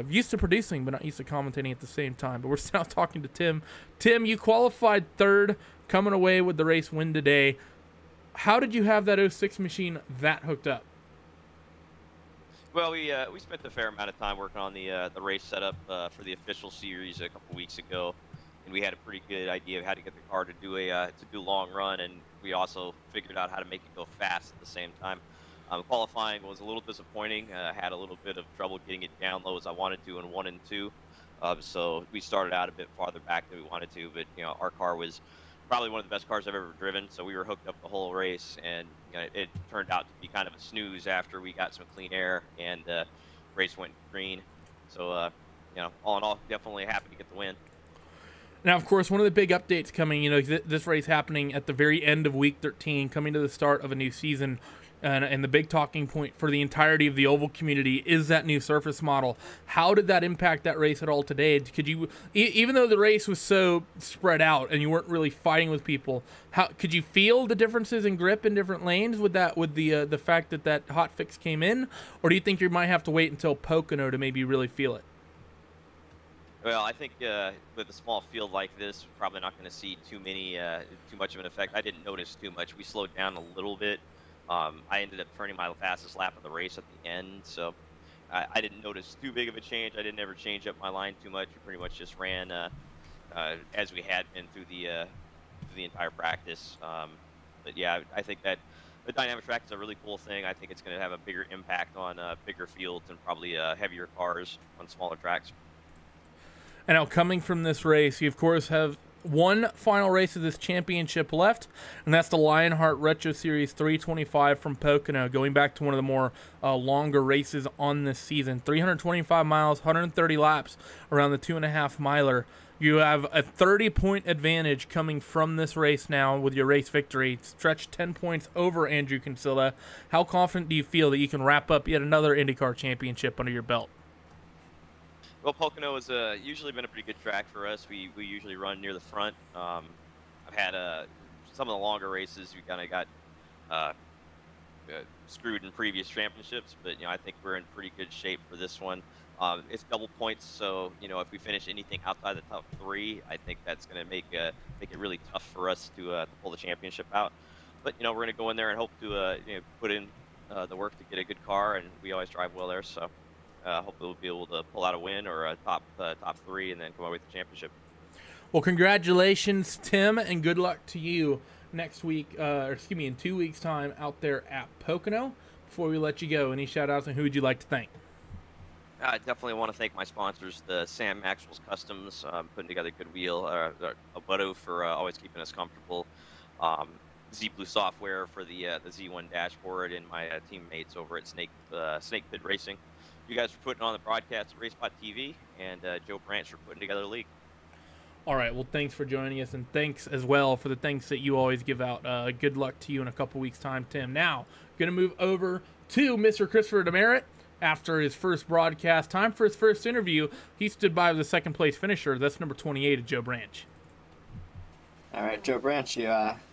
Used to producing, but not used to commentating at the same time. But we're now talking to Tim. Tim, you qualified third, coming away with the race win today. How did you have that 06 machine that hooked up?
Well, we spent a fair amount of time working on the race setup for the official series a couple weeks ago, and we had a pretty good idea of how to get the car to do a long run, and we also figured out how to make it go fast at the same time. Qualifying was a little disappointing. Had a little bit of trouble getting it down low as I wanted to in 1 and 2, so we started out a bit farther back than we wanted to. But our car was probably one of the best cars I've ever driven, so we were hooked up the whole race, and it turned out to be kind of a snooze after we got some clean air and race went green. So all in all, definitely happy to get the win.
Now, of course, one of the big updates coming, this race happening at the very end of week 13, coming to the start of a new season. And the big talking point for the entirety of the oval community is that new surface model. How did that impact that race at all today? Could you, even though the race was so spread out and you weren't really fighting with people, could you feel the differences in grip in different lanes with the fact that hot fix came in, or do you think you might have to wait until Pocono to maybe really feel it?
Well, I think with a small field like this, we're probably not going to see too much of an effect. I didn't notice too much. We slowed down a little bit. I ended up turning my fastest lap of the race at the end, so I didn't notice too big of a change. I didn't ever change up my line too much. We pretty much just ran as we had been through the entire practice. But yeah, I think that the dynamic track is a really cool thing. I think it's going to have a bigger impact on bigger fields and probably heavier cars on smaller tracks.
And now coming from this race, you of course have one final race of this championship left, and that's the Lionheart Retro Series 325 from Pocono, going back to one of the more longer races on this season. 325 miles, 130 laps around the 2.5 miler. You have a 30-point advantage coming from this race now with your race victory. Stretched 10 points over Andrew Kinsella. How confident do you feel that you can wrap up yet another IndyCar championship under your belt?
Well, Pocono has usually been a pretty good track for us. We usually run near the front. I've had some of the longer races. We kind of got screwed in previous championships, but I think we're in pretty good shape for this one. It's double points, so if we finish anything outside the top 3, I think that's going to make it really tough for us to pull the championship out. But we're going to go in there and hope to put in the work to get a good car, and we always drive well there. So. Hopefully we'll be able to pull out a win or a top 3 and then come away with the championship.
Well, congratulations, Tim, and good luck to you next week, in 2 weeks' time out there at Pocono. Before we let you go, any shout-outs, and who would you like to thank?
I definitely want to thank my sponsors, the Sam Maxwell's Customs, putting together a good wheel, Alberto for always keeping us comfortable, Z Blue Software for the Z1 dashboard, and my teammates over at Snake Pit Racing. You guys for putting on the broadcast at RaceSpot TV, and Joe Branch for putting together the league.
All right, well, thanks for joining us, and thanks as well for the thanks that you always give out. Good luck to you in a couple weeks' time, Tim. Now, going to move over to Mr. Christopher Demerit. After his first broadcast, time for his first interview. He stood by with a second-place finisher. That's number 28 of Joe Branch.
All right, Joe Branch, you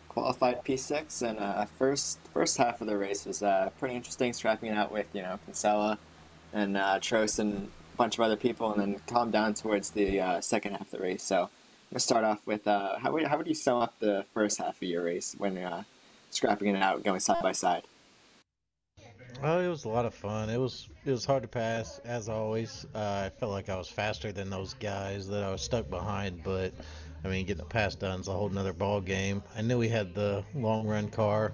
qualified P6, and first half of the race was pretty interesting, scrapping it out with Kinsella and Trost and a bunch of other people, and then calm down towards the second half of the race. So I'm going to start off with how would you sum up the first half of your race when scrapping it out, going side by side?
Oh, it was a lot of fun. It was hard to pass, as always. I felt like I was faster than those guys that I was stuck behind, but I mean, getting the pass done is a whole nother ball game. I knew we had the long run car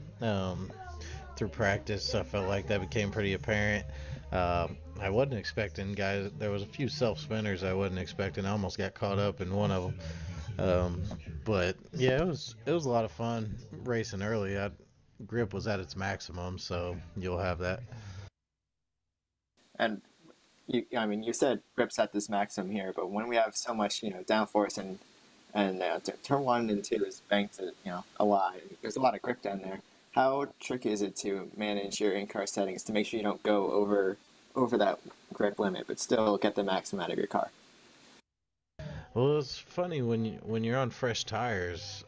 through practice, so I felt like that became pretty apparent. I wasn't expecting guys. There was a few self spinners I wasn't expecting. I almost got caught up in one of them. But yeah, it was a lot of fun racing early. Grip was at its maximum, so you'll have that.
And you said grip's at this maximum here, but when we have so much downforce and turn 1 and 2 is banked a lot. There's a lot of grip down there. How tricky is it to manage your in-car settings to make sure you don't go over that grip limit, but still get the maximum out of your car?
Well, it's funny when you're on fresh tires,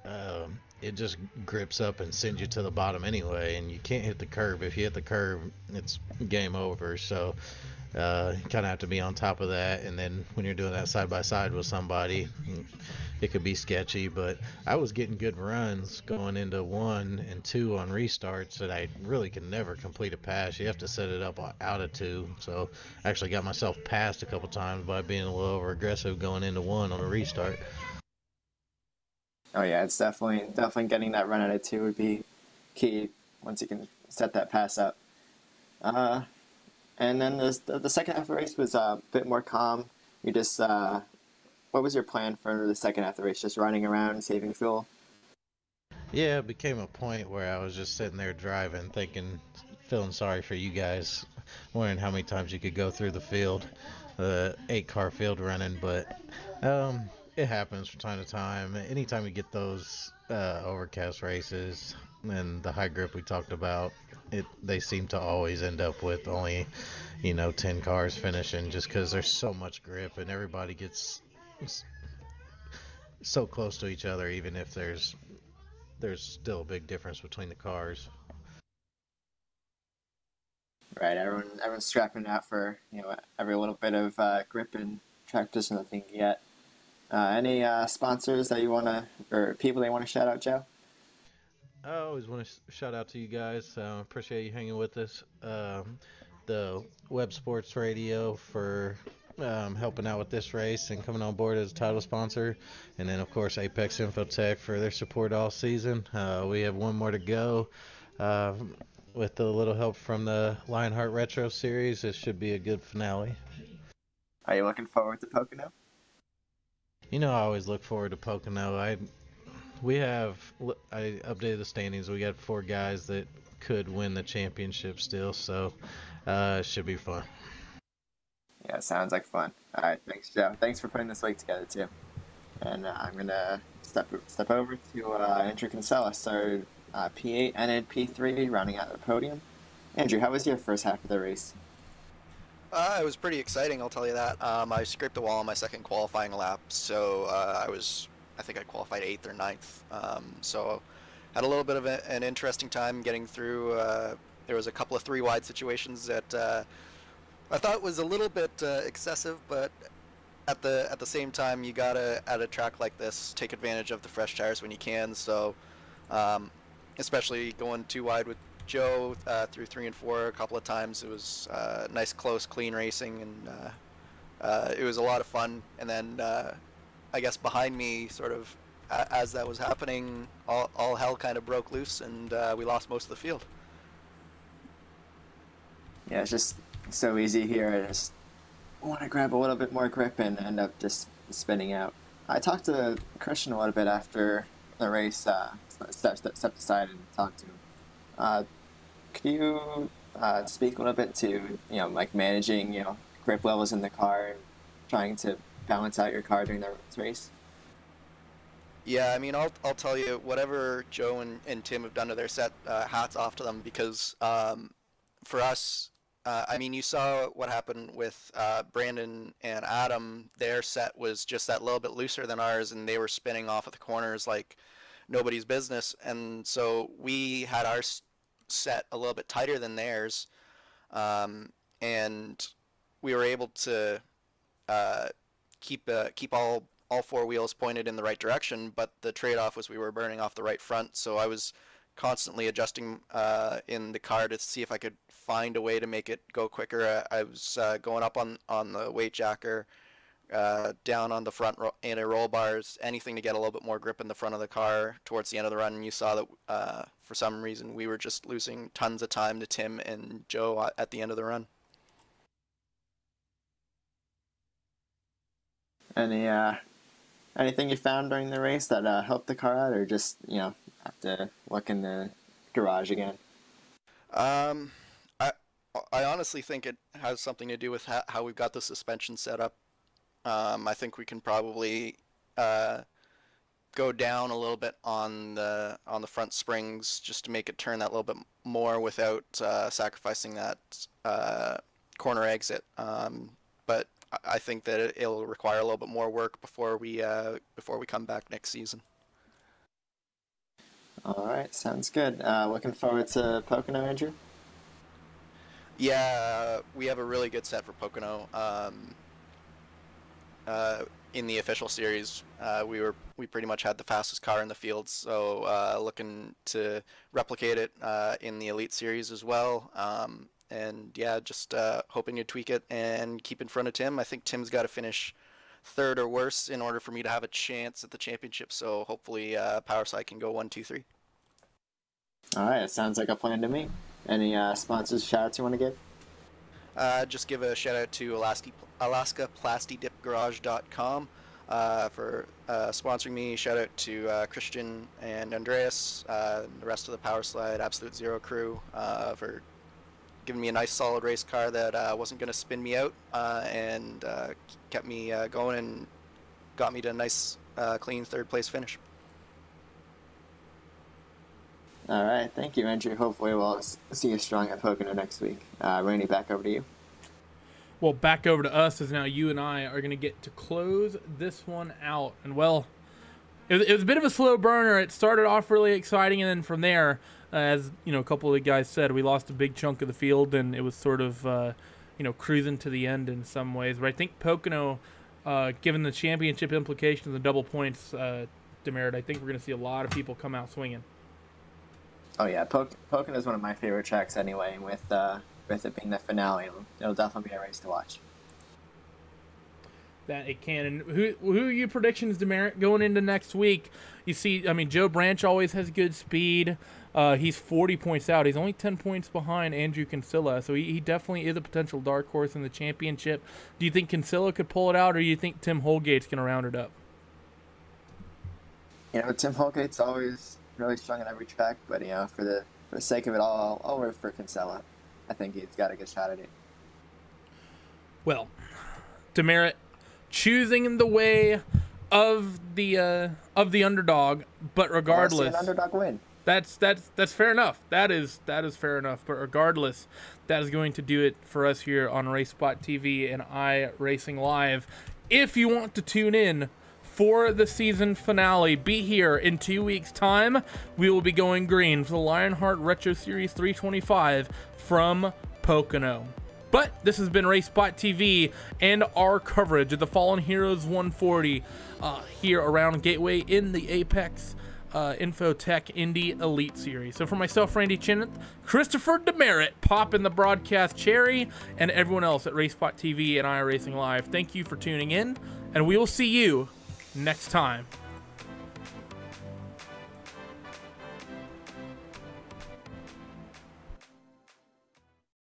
it just grips up and sends you to the bottom anyway, and you can't hit the curb. If you hit the curb, it's game over. So you kind of have to be on top of that. And then when you're doing that side by side with somebody, it could be sketchy. But I was getting good runs going into 1 and 2 on restarts, and I really could never complete a pass. You have to set it up out of 2. So I actually got myself passed a couple times by being a little over aggressive going into 1 on a restart.
Oh yeah, it's definitely getting that run out of 2 would be key once you can set that pass up. And then the second half of the race was a bit more calm. You just what was your plan for the second half of the race? Just running around, saving fuel?
Yeah, it became a point where I was just sitting there driving, feeling sorry for you guys, wondering how many times you could go through the field, the 8-car field running, but it happens from time to time. Anytime you get those overcast races and the high grip we talked about, they seem to always end up with only 10 cars finishing, just because there's so much grip and everybody gets so close to each other, even if there's still a big difference between the cars.
Right, everyone's strapping out for every little bit of grip and track position that they can get. Any sponsors that you want to, or people that you want to shout out, Joe?
I always want to shout out to you guys. Appreciate you hanging with us. The Web Sports Radio for helping out with this race and coming on board as a title sponsor. And then, of course, Apex Infotech for their support all season. We have one more to go. With a little help from the Lionheart Retro Series, it should be a good finale.
Are you looking forward to Pocono?
I always look forward to Pocono. I updated the standings. We got 4 guys that could win the championship still, so it should be fun.
Yeah, sounds like fun. All right, thanks, Joe. Thanks for putting this week together, too. And I'm going to step over to Andrew Kinsella, started P8 and P3, rounding out the podium. Andrew, how was your first half of the race?
It was pretty exciting, I'll tell you that. I scraped the wall on my second qualifying lap, so I think I qualified 8th or 9th. So had a little bit of an interesting time getting through. There was a couple of 3-wide situations that I thought was a little bit excessive, but at the same time, you gotta, at a track like this, take advantage of the fresh tires when you can. So especially going 2 wide with Joe through 3 and 4 a couple of times, it was nice, close, clean racing, and it was a lot of fun. And then I guess behind me, sort of as that was happening, all hell kind of broke loose, and we lost most of the field.
Yeah, it's just so easy here. I just want to grab a little bit more grip and end up just spinning out. I talked to Christian a little bit after the race, stepped aside and talked to him. Could you speak a little bit to, like managing, grip levels in the car and trying to balance out your car during the race?
Yeah, I mean, I'll tell you, whatever Joe and Tim have done to their set, hats off to them, because for us, I mean, you saw what happened with Brandon and Adam. Their set was just that little bit looser than ours, and they were spinning off of the corners like nobody's business. And so we had our set a little bit tighter than theirs, and we were able to keep all 4 wheels pointed in the right direction. But the trade-off was we were burning off the right front, so I was constantly adjusting in the car to see if I could find a way to make it go quicker. I was going up on the weight jacker, down on the front anti-roll bars, anything to get a little bit more grip in the front of the car towards the end of the run. And you saw that for some reason we were just losing tons of time to Tim and Joe at the end of the run.
Anything you found during the race that helped the car out, or just have to look in the garage again?
I honestly think it has something to do with how we've got the suspension set up. I think we can probably go down a little bit on the front springs just to make it turn that little bit more without sacrificing that corner exit. But I think that it'll require a little bit more work before we come back next season.
All right, sounds good. Looking forward to Pocono, Andrew.
Yeah, we have a really good set for Pocono. In the official series, we pretty much had the fastest car in the field, so looking to replicate it in the Elite Series as well. And yeah, just hoping to tweak it and keep in front of Tim. I think Tim's got to finish third or worse in order for me to have a chance at the championship. So hopefully Powerside can go 1, 2, 3.
All right, it sounds like a plan to me. Any sponsors, shout-outs you want to give?
Just give a shout-out to AlaskaPlastidipGarage.com for sponsoring me. Shout-out to Christian and Andreas, and the rest of the Powerslide Absolute Zero crew for giving me a nice solid race car that wasn't going to spin me out and kept me going and got me to a nice clean third-place finish.
All right, thank you, Andrew. Hopefully we'll see you strong at Pocono next week. Randy, back over to you.
Well, back over to us, as now you and I are going to get to close this one out. And, well, it was a bit of a slow burner. It started off really exciting, and then from there, as you know, a couple of the guys said, we lost a big chunk of the field, and it was sort of cruising to the end in some ways. But I think Pocono, given the championship implications and double points demerit, I think we're going to see a lot of people come out swinging.
Oh yeah, Pocono is one of my favorite tracks anyway. With it being the finale, it'll definitely be a race to watch.
That it can. And who are your predictions, demerit, going into next week? You see, I mean, Joe Branch always has good speed. He's 40 points out. He's only 10 points behind Andrew Kinsella, so he definitely is a potential dark horse in the championship. Do you think Kinsella could pull it out, or do you think Tim Holgate's going to round it up?
You know, Tim Holgate's always really strong on every track, but you know, for the sake of it all, I'll root for Kinsella. I think he's got a good shot at it. Well,
demerit choosing the way of the underdog, but regardless,
an underdog win.
That's fair enough. That is fair enough. But regardless, that is going to do it for us here on RaceSpot TV and iRacing Live. If you want to tune in for the season finale, be here in 2 weeks' time. We will be going green for the Lionheart Retro Series 325 from Pocono. But this has been RaceSpot TV and our coverage of the Fallen Heroes 140 here around Gateway in the Apex Infotech Indy Elite Series. So for myself, Randy Chinnet, Christopher Demerit, popping the broadcast cherry, and everyone else at RaceSpot TV and iRacing Live, thank you for tuning in, and we will see you next time.